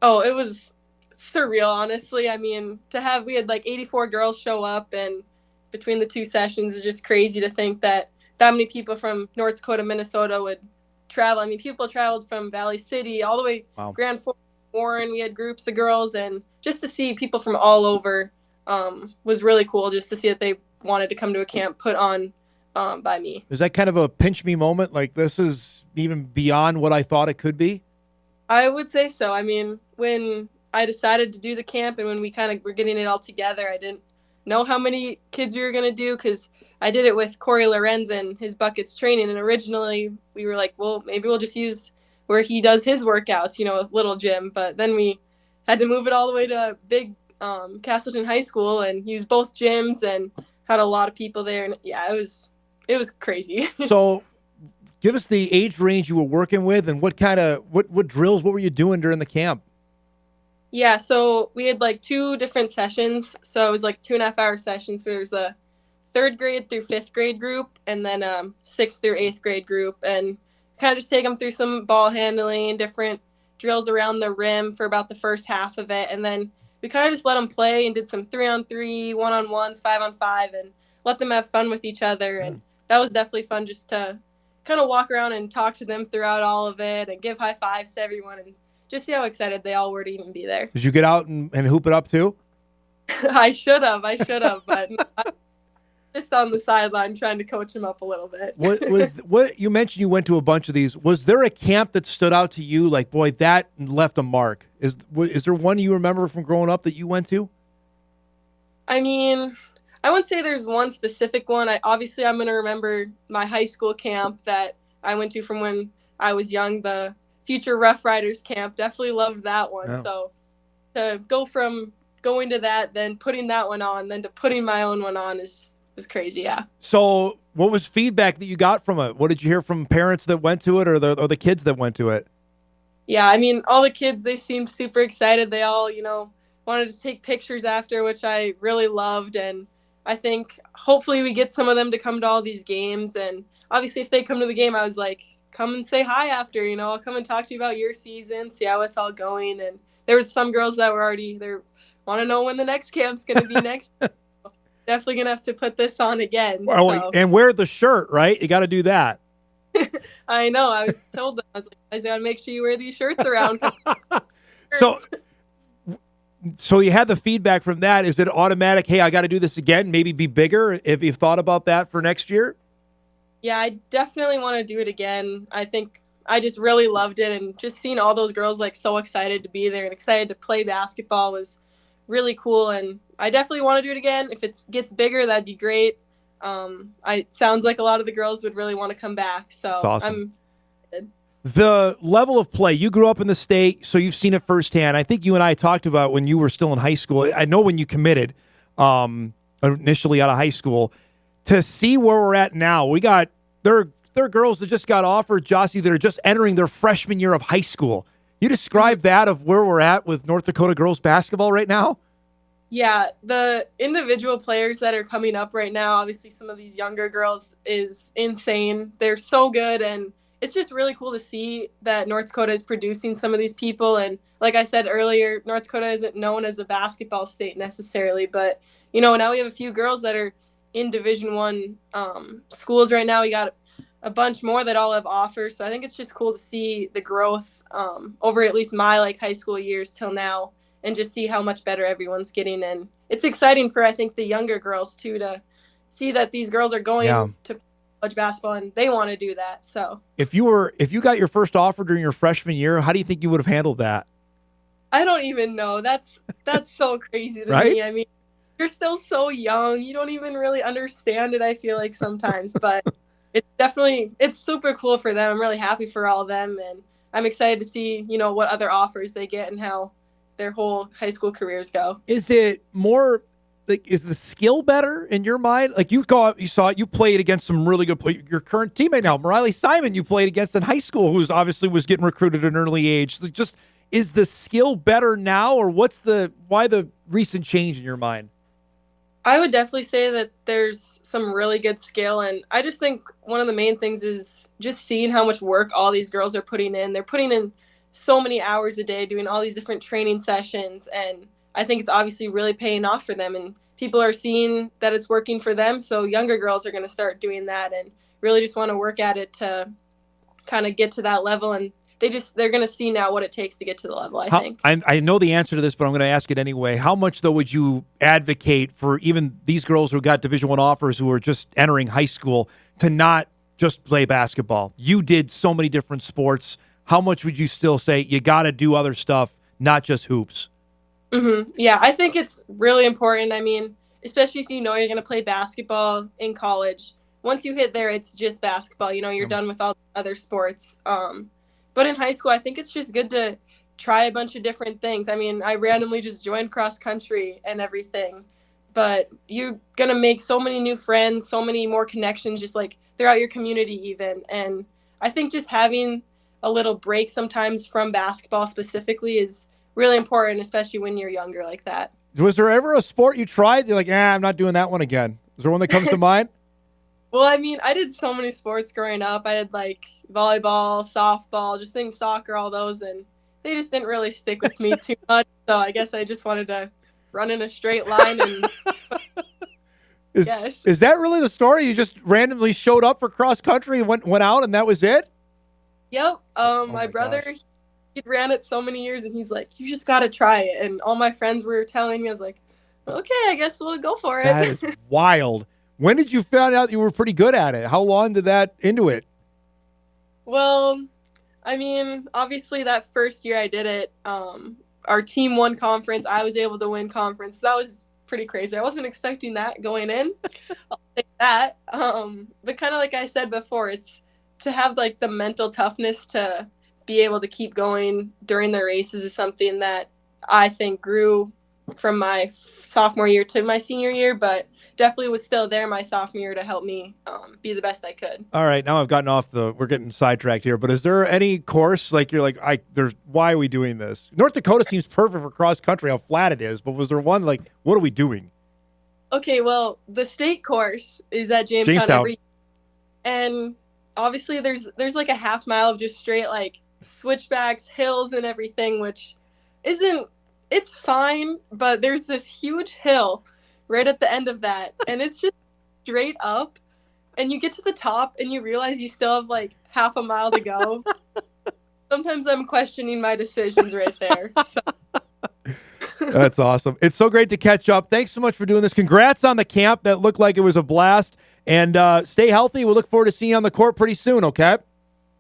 Oh, it was surreal, honestly. I mean, we had like 84 girls show up, and between the two sessions is just crazy to think that many people from North Dakota, Minnesota would travel. I mean, people traveled from Valley City all the way Grand Forks, Warren. We had groups of girls, and just to see people from all over was really cool, just to see that they wanted to come to a camp put on by me. Is that kind of a pinch me moment? Like, this is even beyond what I thought it could be? I would say so. I mean, when I decided to do the camp and when we kind of were getting it all together, I didn't know how many kids we were going to do because I did it with Corey Lorenz and his Buckets training. And originally we were like, well, maybe we'll just use where he does his workouts, a little gym. But then we had to move it all the way to big Castleton High School and use both gyms and had a lot of people there. And yeah, it was crazy. So give us the age range you were working with and what drills, what were you doing during the camp? Yeah, so we had like 2 different sessions. So it was like 2.5-hour sessions. So there was a 3rd grade through 5th grade group and then 6th through 8th grade group, and kind of just take them through some ball handling, different drills around the rim for about the first half of it. And then we kind of just let them play and did some 3-on-3, 1-on-1s, 5-on-5, and let them have fun with each other. And that was definitely fun just to kind of walk around and talk to them throughout all of it and give high fives to everyone and just see how excited they all were to even be there. Did you get out and hoop it up too? I should have, but I just on the sideline trying to coach them up a little bit. What you mentioned you went to a bunch of these. Was there a camp that stood out to you like, boy, that left a mark? Is there one you remember from growing up that you went to? I mean, I wouldn't say there's one specific one. I'm going to remember my high school camp that I went to from when I was young, the Future Rough Riders camp. Definitely loved that one. Yeah. So to go from going to that, then putting that one on, then to putting my own one on is crazy. Yeah. So what was feedback that you got from it? What did you hear from parents that went to it or the kids that went to it? Yeah, I mean, all the kids, they seemed super excited. They all, wanted to take pictures after, which I really loved. And I think hopefully we get some of them to come to all these games. And obviously if they come to the game, I was like, come and say hi after, I'll come and talk to you about your season, see how it's all going. And there was some girls that were already there, want to know when the next camp's going to be next. Definitely going to have to put this on again. Well, so. And wear the shirt, right? You got to do that. I know. I was told them, I was like, I got to make sure you wear these shirts around. So you had the feedback from that. Is it automatic, hey, I got to do this again, maybe be bigger? If you've thought about that for next year? Yeah, I definitely want to do it again. I think I just really loved it, and just seeing all those girls like so excited to be there and excited to play basketball was really cool. And I definitely want to do it again. If it gets bigger, that'd be great. It sounds like a lot of the girls would really want to come back. So that's awesome. The level of play, you grew up in the state, so you've seen it firsthand. I think you and I talked about when you were still in high school. I know when you committed initially out of high school. To see where we're at now, there are girls that just got offered, Jocie, that are just entering their freshman year of high school. You describe that of where we're at with North Dakota girls basketball right now? Yeah, the individual players that are coming up right now, obviously some of these younger girls, is insane. They're so good, and it's just really cool to see that North Dakota is producing some of these people. And like I said earlier, North Dakota isn't known as a basketball state necessarily, but now we have a few girls that are in Division I schools right now. We got a bunch more that all have offers. So I think it's just cool to see the growth over at least my high school years till now, and just see how much better everyone's getting. And it's exciting for, I think, the younger girls too, to see that these girls are going to college basketball and they want to do that. So if you got your first offer during your freshman year, how do you think you would have handled that? I don't even know. That's so crazy to right? me. I mean, you're still so young. You don't even really understand it, I feel like sometimes, but it's super cool for them. I'm really happy for all of them, and I'm excited to see, what other offers they get and how their whole high school careers go. Is it more is the skill better in your mind? You saw it, you played against some really good players. Your current teammate now, Mariley Simon, you played against in high school, who's obviously was getting recruited at an early age. Just, is the skill better now, or why the recent change in your mind? I would definitely say that there's some really good skill, and I just think one of the main things is just seeing how much work all these girls are putting in. They're putting in so many hours a day doing all these different training sessions, and I think it's obviously really paying off for them, and people are seeing that it's working for them, so younger girls are going to start doing that and really just want to work at it to kind of get to that level, and they're going to see now what it takes to get to the level, I think. I know the answer to this, but I'm going to ask it anyway. How much, though, would you advocate for even these girls who got Division I offers who are just entering high school to not just play basketball? You did so many different sports. How much would you still say you got to do other stuff, not just hoops? Mm-hmm. Yeah, I think it's really important. I mean, especially if you're going to play basketball in college. Once you hit there, it's just basketball. You're done with all other sports. But in high school, I think it's just good to try a bunch of different things. I mean, I randomly just joined cross country and everything. But you're going to make so many new friends, so many more connections, just throughout your community even. And I think just having a little break sometimes from basketball specifically is really important, especially when you're younger like that. Was there ever a sport you tried? You're like, I'm not doing that one again. Is there one that comes to mind? Well, I mean, I did so many sports growing up. I did volleyball, softball, just things, soccer, all those, and they just didn't really stick with me too much. So I guess I just wanted to run in a straight line and yes. Is that really the story? You just randomly showed up for cross country and went out and that was it? Yep. My brother, he ran it so many years, and he's like, you just got to try it. And all my friends were telling me, I was like, okay, I guess we'll go for it. That is wild. When did you find out you were pretty good at it? How long did that into it? Well, I mean, obviously that first year I did it, our team won conference. I was able to win conference. That was pretty crazy. I wasn't expecting that going in. I'll take that. But kind of like I said before, it's to have the mental toughness to be able to keep going during the races is something that I think grew from my sophomore year to my senior year, but definitely was still there my sophomore year to help me be the best I could. All right, now I've gotten we're getting sidetracked here, but is there any course why are we doing this? North Dakota seems perfect for cross country, how flat it is, but was there one what are we doing? Okay, well, the state course is at Jamestown. every year. And obviously there's a half mile of just straight switchbacks, hills and everything, which it's fine, but there's this huge hill right at the end of that, and it's just straight up, and you get to the top and you realize you still have half a mile to go. Sometimes I'm questioning my decisions right there. So. That's awesome. It's so great to catch up. Thanks so much for doing this. Congrats on the camp. That looked like it was a blast. And stay healthy. We'll look forward to seeing you on the court pretty soon, okay?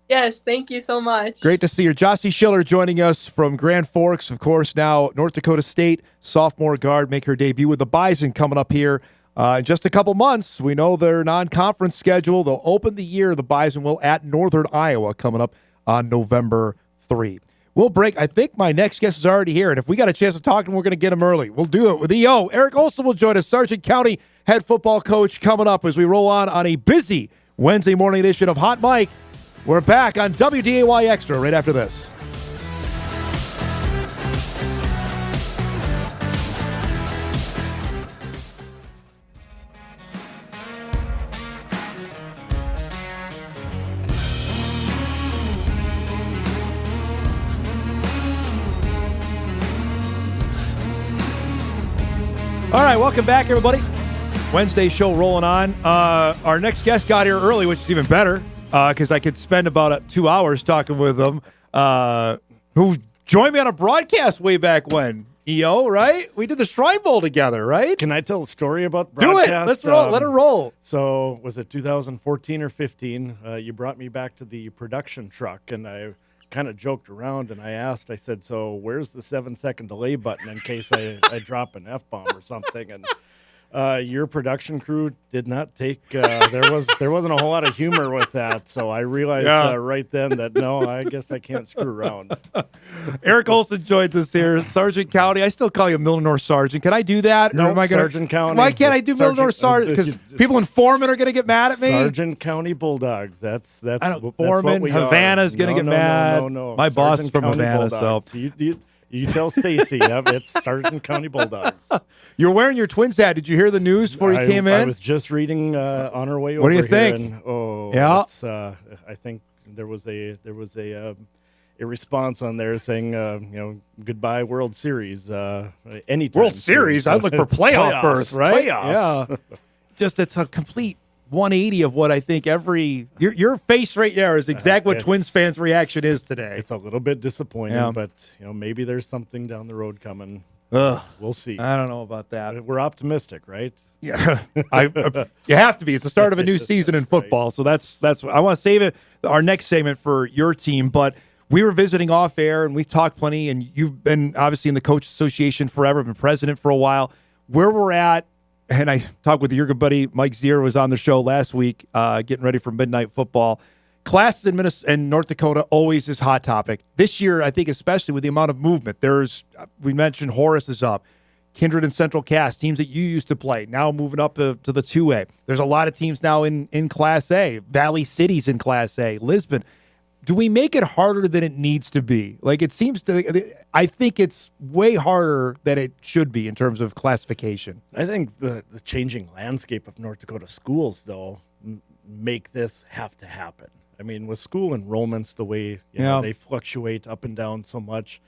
Yes, thank you so much. Great to see you. Jocie Schiller joining us from Grand Forks, of course, now North Dakota State sophomore guard, make her debut with the Bison coming up here in just a couple months. We know their non-conference schedule. They'll open the year, the Bison will, at Northern Iowa coming up on November 3. We'll break. I think my next guest is already here, and if we got a chance to talk to him, we're going to get him early. We'll do it with EO. Eric Olson will join us, Sargent County head football coach, coming up as we roll on a busy Wednesday morning edition of Hot Mike. We're back on WDAY Extra right after this. All right, welcome back, everybody. Wednesday show rolling on. Our next guest got here early, which is even better because I could spend about 2 hours talking with them, who joined me on a broadcast way back when. EO, right? We did the Shrine Bowl together, right? Can I tell a story about Do broadcast? it. Let's roll. Let it roll. So was it 2014 or 15? You brought me back to the production truck, and I kind of joked around, and I said, so where's the 7-second delay button in case I drop an F-bomb or something? And your production crew did not take, there wasn't a whole lot of humor with that. So I realized right then that, no, I guess I can't screw around. Eric Olson joins us here, Sargent County. I still call you Milnor Sargent. Can I do that? No, Sargent County. Why can't I do Milnor Sargent? Because people in Foreman are going to get mad at me? Sargent County Bulldogs. That's Foreman, what we Havana's going to get mad. No. My boss is from County Havana, Bulldogs. so... You tell Stacy, it's Sargent County Bulldogs. You're wearing your Twins hat. Did you hear the news before you came in? I was just just on our way over. What do you here think? And, yeah, I think there was a response on there saying goodbye World Series. Anytime World Series. I'd look for playoff berth, right? Playoffs. Yeah. Just it's a complete 180 of what I think your face right there is exactly what Twins fans' reaction is today. It's a little bit disappointing, but maybe there's something down the road coming. We'll see. I don't know about that. We're optimistic, right? Yeah, you have to be. It's the start of a new season in football, so that's. I want to save our next segment for your team, but we were visiting off air and we talked plenty. And you've been obviously in the Coach Association forever, been president for a while. Where we're at. And I talked with your good buddy Mike Zier, was on the show last week, getting ready for midnight football. Classes in Minnesota and North Dakota always is hot topic. This year, I think, especially with the amount of movement. We mentioned Horace is up, Kindred and Central Cass, teams that you used to play, now moving up to the 2A. There's a lot of teams now in Class A. Valley City's in Class A. Lisbon. Do we make it harder than it needs to be? Like, it seems to, I think it's way harder than it should be in terms of classification. I think the changing landscape of North Dakota schools, though, make this have to happen. I mean, with school enrollments, the way they fluctuate up and down so much,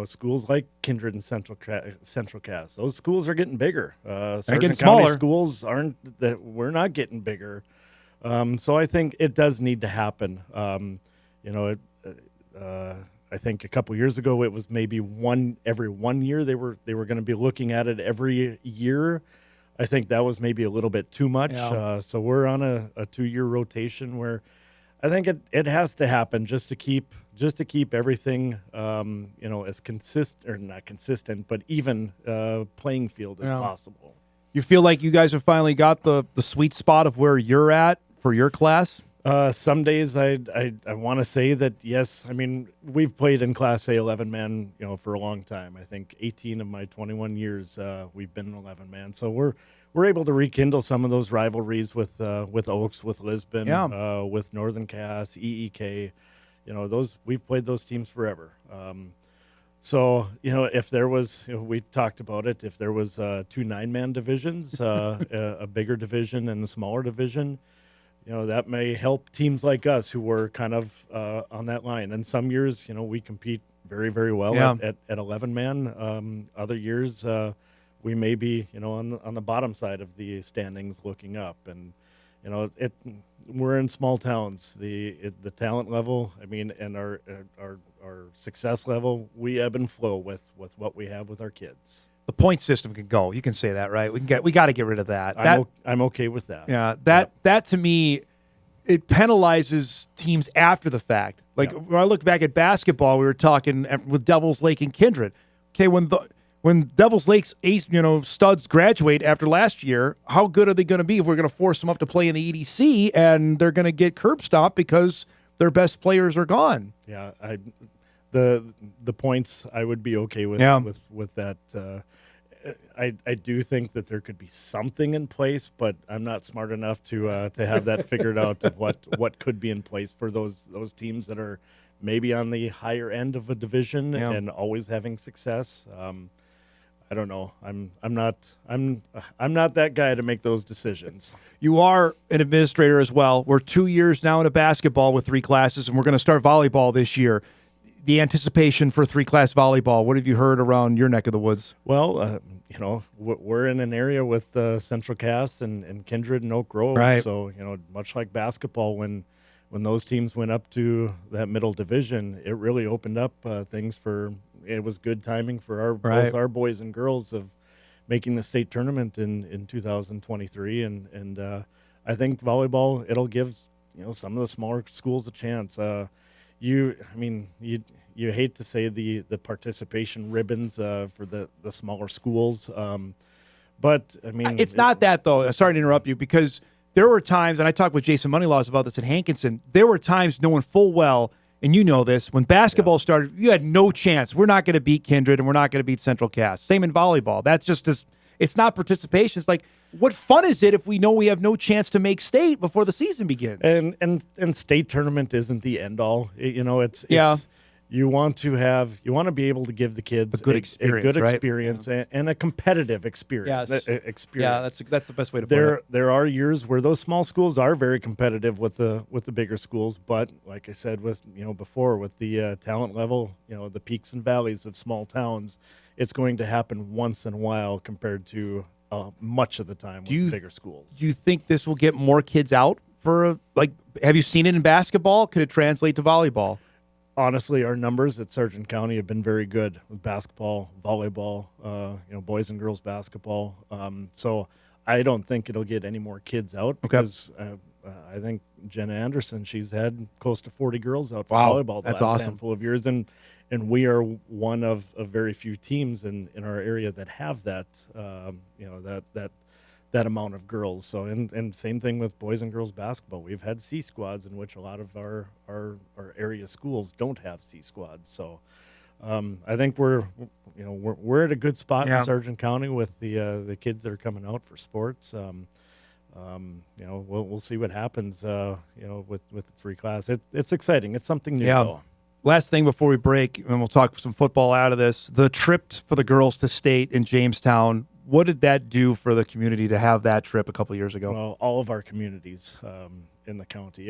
schools like Kindred and Central Cass, those schools are getting bigger. Sargent County schools we're not getting bigger. So I think it does need to happen. I think a couple years ago it was maybe every 1 year they were going to be looking at it every year. I think that was maybe a little bit too much. Yeah. So we're on a 2-year rotation where I think it has to happen just to keep everything as consistent, or not consistent, but even playing field as possible. You feel like you guys have finally got the sweet spot of where you're at for your class? Some days I want to say that, yes. I mean, we've played in Class A 11-man, for a long time. I think 18 of my 21 years we've been 11-man. So we're able to rekindle some of those rivalries with Oaks, with Lisbon, with Northern Cass, EEK. We've played those teams forever. So, if there was, we talked about it, if there was 2 9-man divisions, a bigger division and a smaller division, that may help teams like us who were kind of on that line. And some years, we compete very, very well at 11-man. Other years, we may be, on the bottom side of the standings looking up. And, we're in small towns. The talent level, and our success level, we ebb and flow with what we have with our kids. The point system can go. You can say that, right? We got to get rid of that. I'm okay with that. Yeah, that to me, it penalizes teams after the fact. Like when I look back at basketball, we were talking with Devils Lake and Kindred. Okay, when Devils Lake's studs graduate after last year, how good are they going to be if we're going to force them up to play in the EDC and they're going to get curb stomped because their best players are gone? Yeah, the points I would be okay with that. I do think that there could be something in place, but I'm not smart enough to have that figured out of what could be in place for those teams that are maybe on the higher end of a division and always having success. I don't know. I'm not that guy to make those decisions. You are an administrator as well. We're 2 years now into basketball with 3 classes, and we're going to start volleyball this year. the anticipation for 3-class volleyball? What have you heard around your neck of the woods? Well, we're in an area with Central Cass and Kindred and Oak Grove. Right. So, much like basketball, when those teams went up to that middle division, it really opened up things for. It was good timing for both our boys and girls of making the state tournament in 2023, and I think volleyball, it'll give some of the smaller schools a chance. You hate to say the participation ribbons for the smaller schools, but I mean it's not that though. Sorry to interrupt you, because there were times, and I talked with Jason Moneylaws about this at Hankinson. There were times knowing full well, and you know this, when basketball started, you had no chance. We're not going to beat Kindred, and we're not going to beat Central Cass. Same in volleyball. That's just it's not participation. It's like, what fun is it if we know we have no chance to make state before the season begins? And state tournament isn't the end all. It's you want to be able to give the kids a good experience and a competitive experience. Yes. Yeah, that's the best way to put it. There are years where those small schools are very competitive with the bigger schools, but like I said before, with the talent level, the peaks and valleys of small towns, it's going to happen once in a while compared to much of the time with bigger schools. Do you think this will get more kids out have you seen it in basketball? Could it translate to volleyball? Honestly, our numbers at Sargent County have been very good with basketball, volleyball, boys and girls basketball. So I don't think it'll get any more kids out because I think Jenna Anderson, she's had close to 40 girls out for volleyball the last handful of years, and we are one of very few teams in our area that have that that amount of girls. So and same thing with boys and girls basketball. We've had C squads in which a lot of our area schools don't have C squads. So I think we're at a good spot in Sargent County with the kids that are coming out for sports. We'll see what happens. With the 3-class, it's exciting. It's something new. Though. Last thing before we break, and we'll talk some football out of this. The trip for the girls to state in Jamestown. What did that do for the community to have that trip a couple of years ago? Well, all of our communities in the county.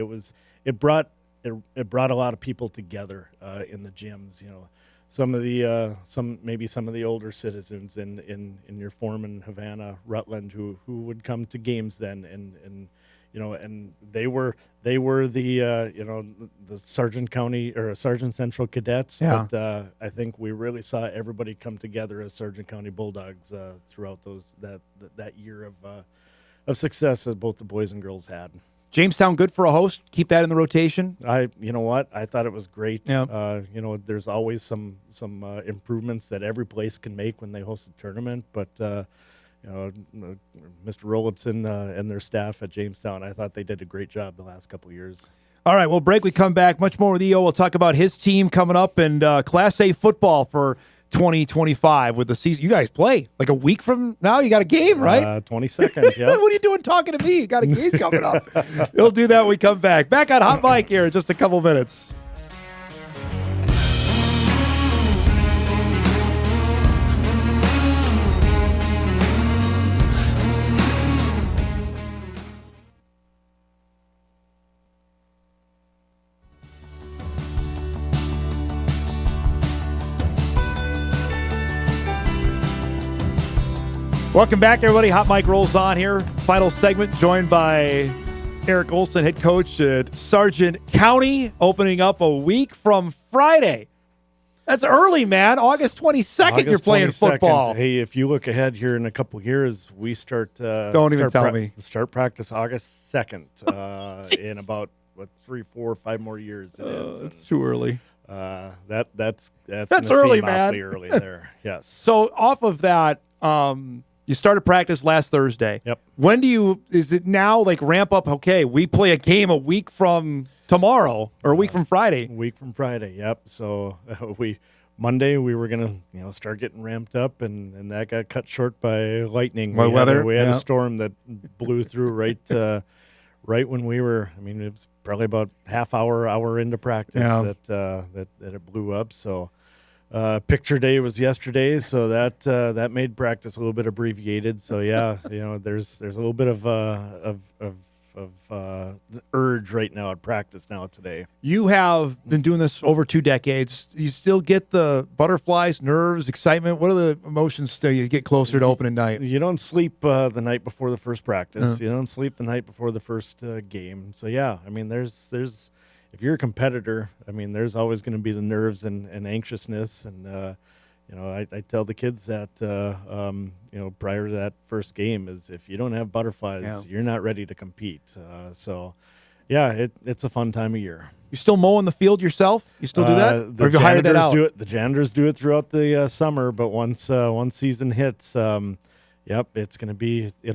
It brought a lot of people together in the gyms. Some of the older citizens in your Foreman, Havana, Rutland, who would come to games then, and they were the Sargent County or Sargent Central Cadets. Yeah. But I think we really saw everybody come together as Sargent County Bulldogs throughout that year of success that both the boys and girls had. Jamestown good for a host? Keep that in the rotation? You know what? I thought it was great. Yeah. There's always some improvements that every place can make when they host a tournament, but Mr. Rowlandson and their staff at Jamestown, I thought they did a great job the last couple of years. All right, we'll break. We come back. Much more with EO. We'll talk about his team coming up and Class A football for 2025 with the season. You guys play like a week from now. You got a game, right? 22nd, yeah. What are you doing talking to me? You got a game coming up. We'll do that when we come back. Back on Hot Mic here in just a couple minutes. Welcome back, everybody. Hot Mic rolls on here. Final segment, joined by Eric Olson, head coach at Sargent County, opening up a week from Friday. That's early, man. August 22nd, you're playing 22nd. football. Hey, if you look ahead here in a couple of years, we start. Don't even tell me. Start practice August 2nd in about 3, 4, 5 more years. It is. It's too early. That's early, man. Awfully early there. Yes. So off of that, you started practice last Thursday. Yep. When is it now like ramp up? Okay, we play a game a week from tomorrow or a week from Friday. Week from Friday. Yep. So Monday we were gonna start getting ramped up, and that got cut short by lightning. We had a storm that blew through right when we were. I mean, it was probably about hour into practice that it blew up. So. Picture day was yesterday, so that made practice a little bit abbreviated. So yeah, there's a little bit of the urge right now at practice now today. You have been doing this over 2 decades. You still get the butterflies, nerves, excitement. What are the emotions still you get closer to opening night? You don't sleep the night before the first practice. You don't sleep the night before the first game. So yeah, I mean, there's if you're a competitor, I mean, there's always going to be the nerves and anxiousness. And I tell the kids that prior to that first game is if you don't have butterflies, you're not ready to compete. So yeah, it's a fun time of year. You still mowing the field yourself? You still do that? The or have you hired that out? The janitors do it throughout the summer, but once season hits, it'll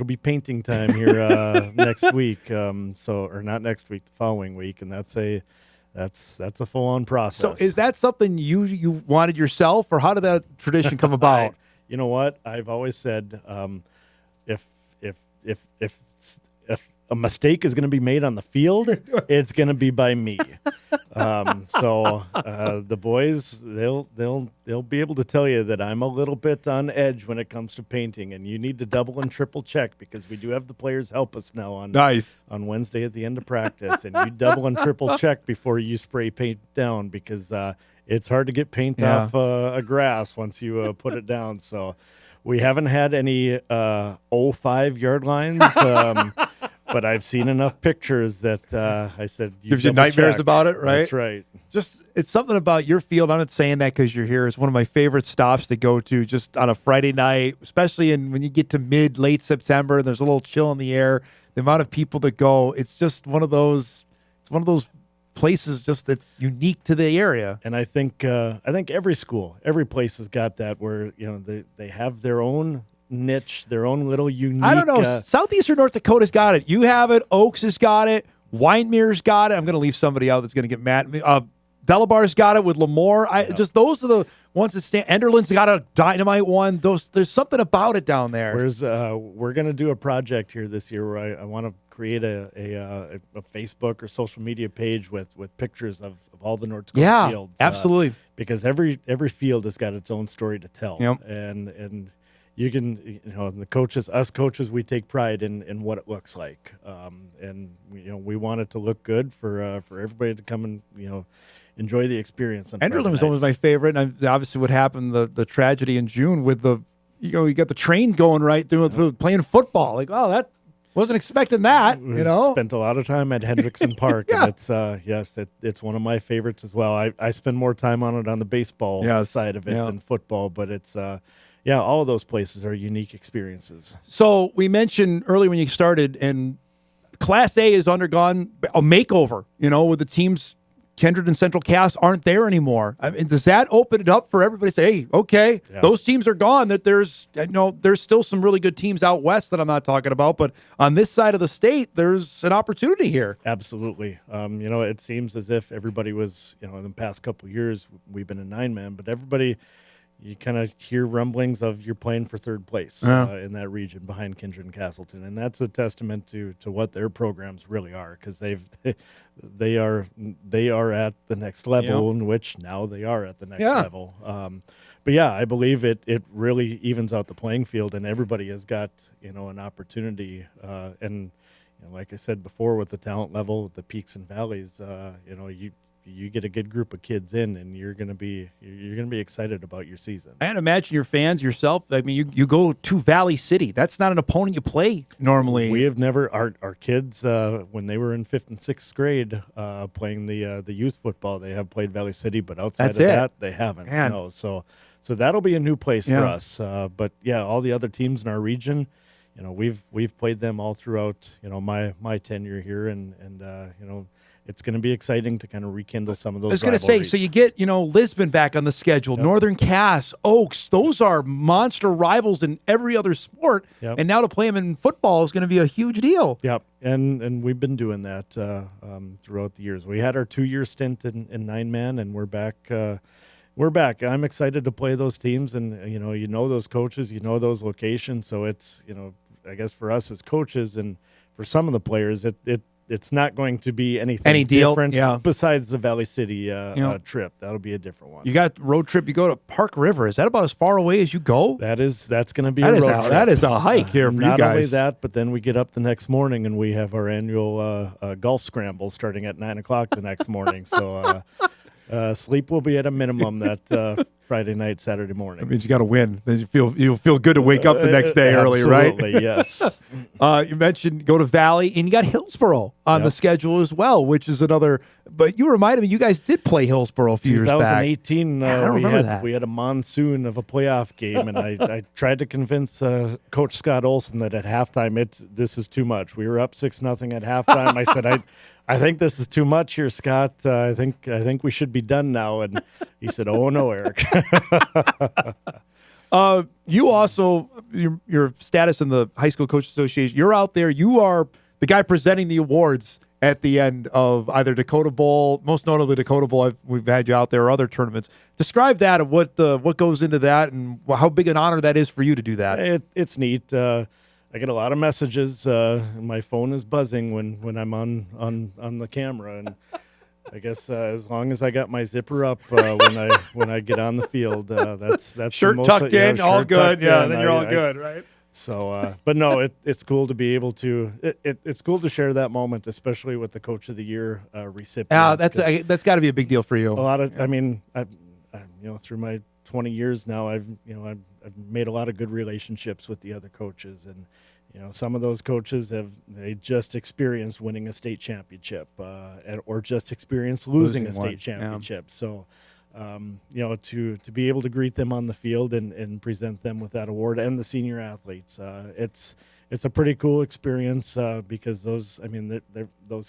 be painting time here next week. Or not next week, the following week, and that's a full on process. So is that something you wanted yourself, or how did that tradition come about? You know what? I've always said, if a mistake is going to be made on the field, it's going to be by me. So the boys, they'll be able to tell you that I'm a little bit on edge when it comes to painting, and you need to double and triple check because we do have the players help us now on Wednesday at the end of practice, and you double and triple check before you spray paint down because it's hard to get paint off a grass once you put it down. So we haven't had any 05 yard lines. But I've seen enough pictures that I said gives you nightmares about it, right? That's right. Just it's something about your field. I'm not saying that because you're here. It's one of my favorite stops to go to, just on a Friday night, especially when you get to late September. And there's a little chill in the air. The amount of people that go, it's just one of those. It's one of those places just that's unique to the area. And I think every school, every place has got that where they have their own niche, their own little unique. I don't know. Southeastern North Dakota's got it. You have it. Oaks has got it. Winemere's got it. I'm going to leave somebody out that's going to get mad at me. Delabar's got it with Lemoore. Just those are the ones that stand. Enderlin's got a dynamite one. There's something about it down there. We're going to do a project here this year where I want to create a Facebook or social media page with pictures of all the North Dakota fields. Absolutely. Because every field has got its own story to tell. Yep. And you can, us coaches, we take pride in what it looks like, and we want it to look good for everybody to come and enjoy the experience. Enderlin was always my favorite, and obviously what happened, the tragedy in June with you got the train going right through playing football. Like, oh, that wasn't expecting that. Spent a lot of time at Hendrickson Park, and it's one of my favorites as well. I spend more time on it on the baseball side of it than football, but it's. All of those places are unique experiences. So we mentioned earlier when you started, and Class A has undergone a makeover, with the teams, Kindred and Central Cass aren't there anymore. I mean, does that open it up for everybody to say, hey, okay, those teams are gone, that there's still some really good teams out west that I'm not talking about, but on this side of the state, there's an opportunity here. Absolutely. It seems as if everybody was, in the past couple of years, we've been a 9-man, but everybody – you kind of hear rumblings of you're playing for third place in that region behind Kindred and Castleton, and that's a testament to what their programs really are, because they are at the next level, in which now they are at the next level. But I believe it really evens out the playing field, and everybody has got an opportunity. And like I said before, with the talent level, the peaks and valleys, you get a good group of kids in, and you're gonna be excited about your season. And imagine your fans yourself. I mean, you go to Valley City. That's not an opponent you play normally. We have never our kids when they were in 5th and 6th grade playing the youth football. They have played Valley City, but outside that, they haven't. No, so that'll be a new place for us. But all the other teams in our region, we've played them all throughout my tenure here, and it's going to be exciting to kind of rekindle some of those. I was going to say, so you get, Lisbon back on the schedule, Northern Cass, Oaks. Those are monster rivals in every other sport. And now to play them in football is going to be a huge deal. Yep. And we've been doing that throughout the years. We had our 2-year stint in 9-man, and we're back. We're back. I'm excited to play those teams, and those coaches, those locations. So it's I guess for us as coaches and for some of the players, it's not going to be anything Any deal? different Yeah. besides the Valley City trip. That'll be a different one. You got road trip. You go to Park River. Is that about as far away as you go? That's going to be a road trip. That is a hike here for you guys. Not only that, but then we get up the next morning and we have our annual golf scramble starting at 9:00 the next morning. So sleep will be at a minimum that Friday night, Saturday morning. That means you got to win. Then you'll feel good to wake up the next day early, right? Absolutely, yes. You mentioned go to Valley, and you got Hillsboro on the schedule as well, which is another. But you reminded me, you guys did play Hillsboro a few years back. 2018, we had a monsoon of a playoff game, and I tried to convince Coach Scott Olson that at halftime this is too much. We were up 6-0 at halftime. I said, I think this is too much here, Scott. I think we should be done now. And he said, "Oh no, Eric." You also your status in the High School Coaches Association. You're out there. You are the guy presenting the awards at the end of either Dakota Bowl, most notably Dakota Bowl. We've had you out there, or other tournaments. Describe that of what goes into that and how big an honor that is for you to do that. It's neat. I get a lot of messages. My phone is buzzing when I'm on the camera, and I guess as long as I got my zipper up when I get on the field, that's shirt the most, tucked in, all good. Then you're all good, right? So, but no, it's cool to be able to. It's cool to share that moment, especially with the Coach of the Year recipient. That's got to be a big deal for you. A lot of, I mean, I've through my 20 years now, I've made a lot of good relationships with the other coaches, and some of those coaches they just experienced winning a state championship, or just experienced losing a state championship. Yeah. So, to be able to greet them on the field and present them with that award, and the senior athletes, it's a pretty cool experience because those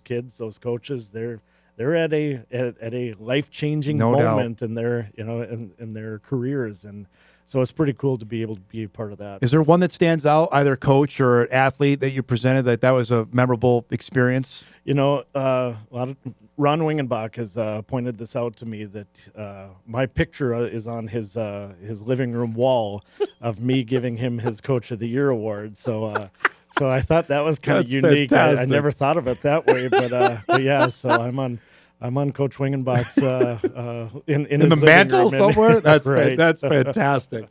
kids, those coaches, they're at a life-changing moment in their in their careers, and so it's pretty cool to be able to be a part of that. Is there one that stands out, either coach or athlete, that you presented that was a memorable experience? A lot of Ron Wingenbach has pointed this out to me, that my picture is on his living room wall of me giving him his Coach of the Year award. So I thought that was kind of unique. I never thought of it that way, but yeah. So I'm on Coach Wingenbach's in the mantle somewhere. That's right. That's fantastic.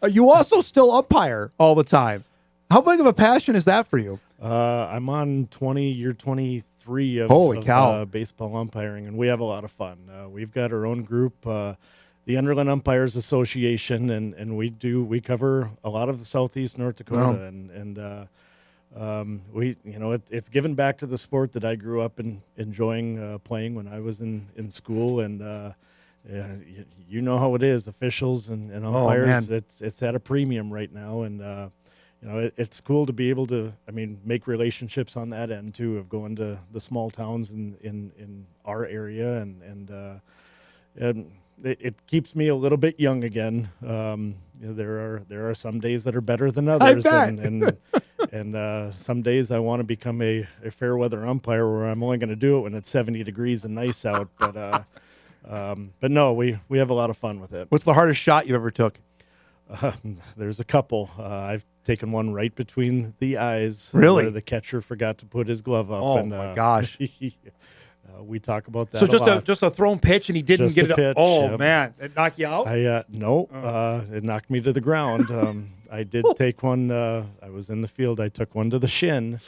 You also still umpire all the time. How big of a passion is that for you? I'm on year 23 of baseball umpiring, and we have a lot of fun. We've got our own group, the Underland Umpires Association, and we cover a lot of the Southeast North Dakota, it's given back to the sport that I grew up enjoying playing when I was in school, and you know how it is, officials and umpires. It's at a premium right now, and it's cool to be able to, make relationships on that end too, of going to the small towns in our area, and it keeps me a little bit young again. There are some days that are better than others, and some days I want to become a fair weather umpire where I'm only going to do it when it's 70 degrees and nice out. But no, we have a lot of fun with it. What's the hardest shot you ever took? There's a couple. I've taken one right between the eyes. Really? Where the catcher forgot to put his glove up. Oh, my gosh. We talk about that. So just a thrown pitch, and he didn't get it. Pitch, oh man, it knocked you out? No, it knocked me to the ground. I did take one. I was in the field. I took one to the shin,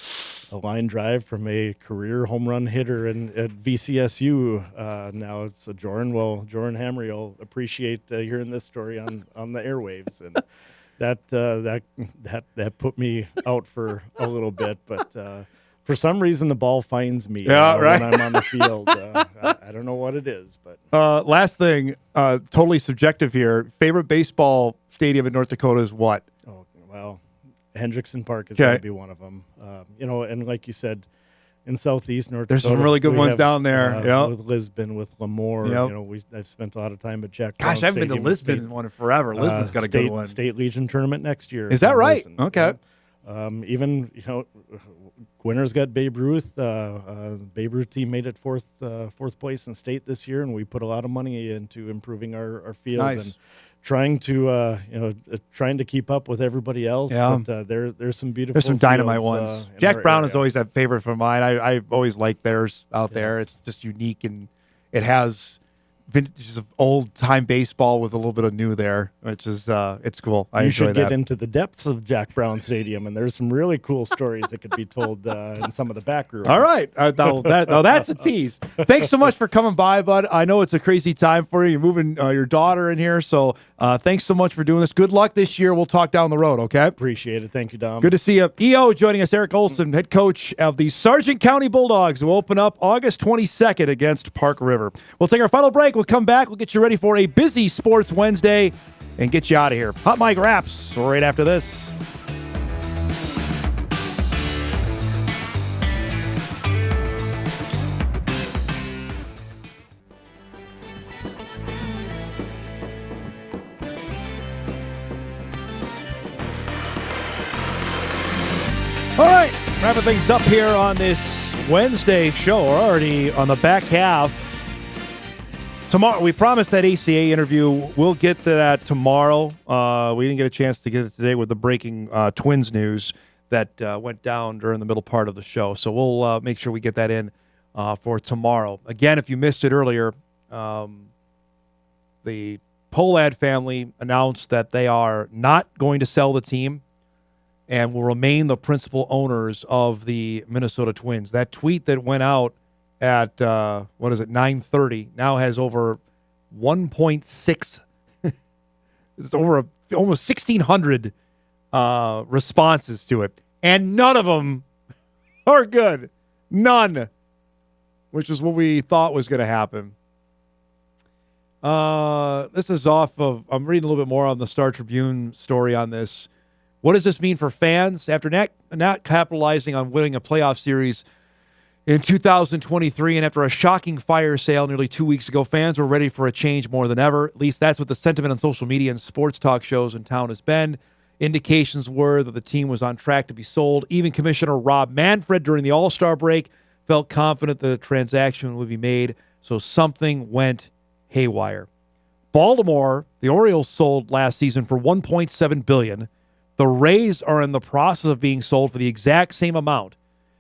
a line drive from a career home run hitter at VCSU. Now it's a Joran. Well, Joran Hamry will appreciate hearing this story on the airwaves, and that put me out for a little bit, but. For some reason, the ball finds me when I'm on the field. I don't know what it is, but last thing, totally subjective here. Favorite baseball stadium in North Dakota is what? Oh well, Hendrickson Park is going to be one of them. And like you said, in Southeast North There's Dakota, some really good ones down there. With Lisbon, with Lemoore. I've spent a lot of time at Jack. Gosh, I haven't been to Lisbon one forever. Lisbon's got a good one. State Legion tournament next year. Is that right? Okay. Even Gwinner's got Babe Ruth. Babe Ruth team made it fourth place in state this year, and we put a lot of money into improving our field and trying to keep up with everybody else. Yeah. But there's some beautiful. There's some dynamite fields, ones. Jack Brown area. is always a favorite for mine. I've always liked theirs out there. It's just unique, and it has vintage of old time baseball with a little bit of new there, which is it's cool. I You enjoy should that. get into the depths of Jack Brown Stadium, and there's some really cool stories that could be told in some of the back rooms. All right. That's a tease. Thanks so much for coming by, bud. I know it's a crazy time for you. You're moving your daughter in here, so thanks so much for doing this. Good luck this year. We'll talk down the road, okay? Appreciate it. Thank you, Dom. Good to see you. EO joining us, Eric Olson, head coach of the Sargent County Bulldogs, who open up August 22nd against Park River. We'll take our final break. We'll come back. We'll get you ready for a busy Sports Wednesday and get you out of here. Hot Mike Wraps right after this. All right, wrapping things up here on this Wednesday show. We're already on the back half. Tomorrow, we promised that ACA interview. We'll get to that tomorrow. We didn't get a chance to get it today with the breaking Twins news that went down during the middle part of the show. So we'll make sure we get that in for tomorrow. Again, if you missed it earlier, the Pohlad family announced that they are not going to sell the team and will remain the principal owners of the Minnesota Twins. That tweet that went out at 9:30 now has over 1.6 it's over almost 1,600 responses to it, and none of them are good. None, which is what we thought was going to happen. This is off of, I'm reading a little bit more on the Star Tribune story on this. What does this mean for fans? After not capitalizing on winning a playoff series in 2023, and after a shocking fire sale nearly 2 weeks ago, fans were ready for a change more than ever. At least that's what the sentiment on social media and sports talk shows in town has been. Indications were that the team was on track to be sold. Even Commissioner Rob Manfred, during the All-Star break, felt confident that the transaction would be made, so something went haywire. Baltimore, the Orioles sold last season for $1.7 billion. The Rays are in the process of being sold for the exact same amount.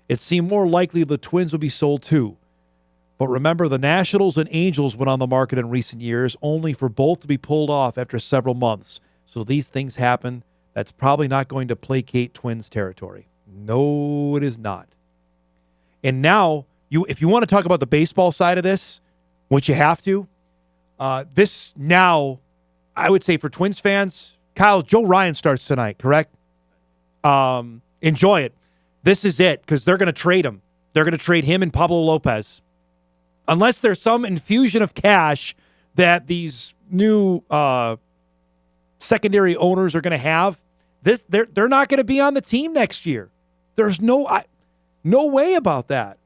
It seemed more likely the Twins would be sold too. But remember, the Nationals and Angels went on the market in recent years, only for both to be pulled off after several months. So these things happen. That's probably not going to placate Twins territory. No, it is not. And now, if you want to talk about the baseball side of this, which you have to, this now, I would say for Twins fans, Kyle, Joe Ryan starts tonight, correct? Enjoy it. This is it, because they're going to trade him. They're going to trade him and Pablo Lopez. Unless there's some infusion of cash that these new secondary owners are going to have, they're not going to be on the team next year. There's no way about that.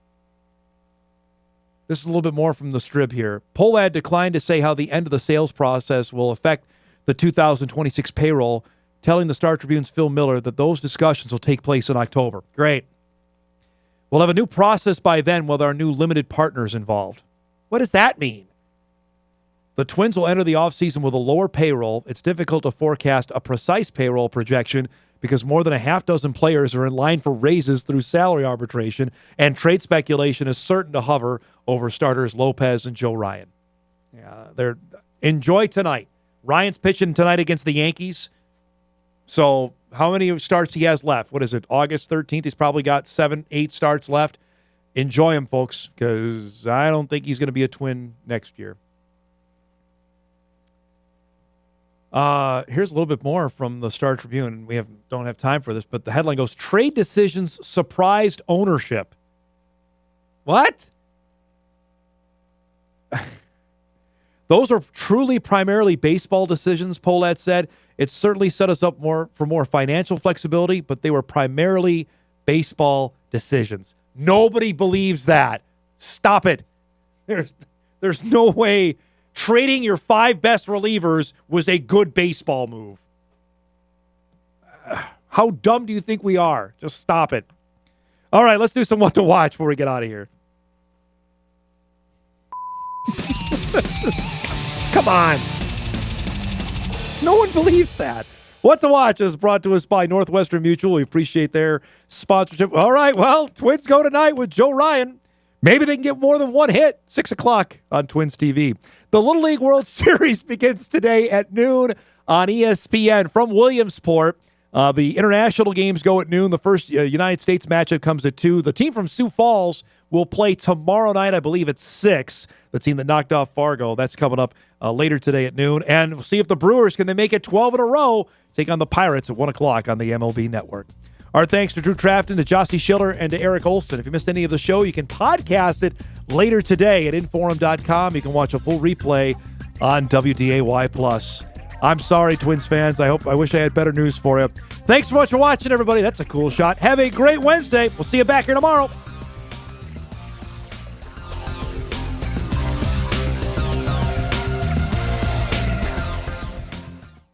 This is a little bit more from the Strib here. Pohlad declined to say how the end of the sales process will affect the 2026 payroll, telling the Star Tribune's Phil Miller that those discussions will take place in October. Great. We'll have a new process by then with our new limited partners involved. What does that mean? The Twins will enter the offseason with a lower payroll. It's difficult to forecast a precise payroll projection because more than a half dozen players are in line for raises through salary arbitration, and trade speculation is certain to hover over starters Lopez and Joe Ryan. Yeah, enjoy tonight. Ryan's pitching tonight against the Yankees. So how many starts he has left? What is it, August 13th? He's probably got 7-8 starts left. Enjoy him, folks, because I don't think he's going to be a Twin next year. Here's a little bit more from the Star Tribune. We don't have time for this, but the headline goes, trade decisions surprised ownership. What? Those are truly primarily baseball decisions, Pohlad said. It certainly set us up for more financial flexibility, but they were primarily baseball decisions. Nobody believes that. Stop it. There's no way trading your 5 best relievers was a good baseball move. How dumb do you think we are? Just stop it. All right, let's do some what to watch before we get out of here. Come on. No one believes that. What to watch is brought to us by Northwestern Mutual. We appreciate their sponsorship. All right, well, Twins go tonight with Joe Ryan. Maybe they can get more than one hit. 6 o'clock on Twins TV. The Little League World Series begins today at noon on ESPN from Williamsport. The international games go at noon. The first United States matchup comes at 2. The team from Sioux Falls will play tomorrow night, I believe, at 6. The team that knocked off Fargo. That's coming up later today at noon. And we'll see if the Brewers, can they make it 12 in a row, take on the Pirates at 1 o'clock on the MLB Network. Our thanks to Drew Trafton, to Jocie Schiller, and to Eric Olson. If you missed any of the show, you can podcast it later today at Inforum.com. You can watch a full replay on WDAY+. I'm sorry, Twins fans. I wish I had better news for you. Thanks so much for watching, everybody. That's a cool shot. Have a great Wednesday. We'll see you back here tomorrow.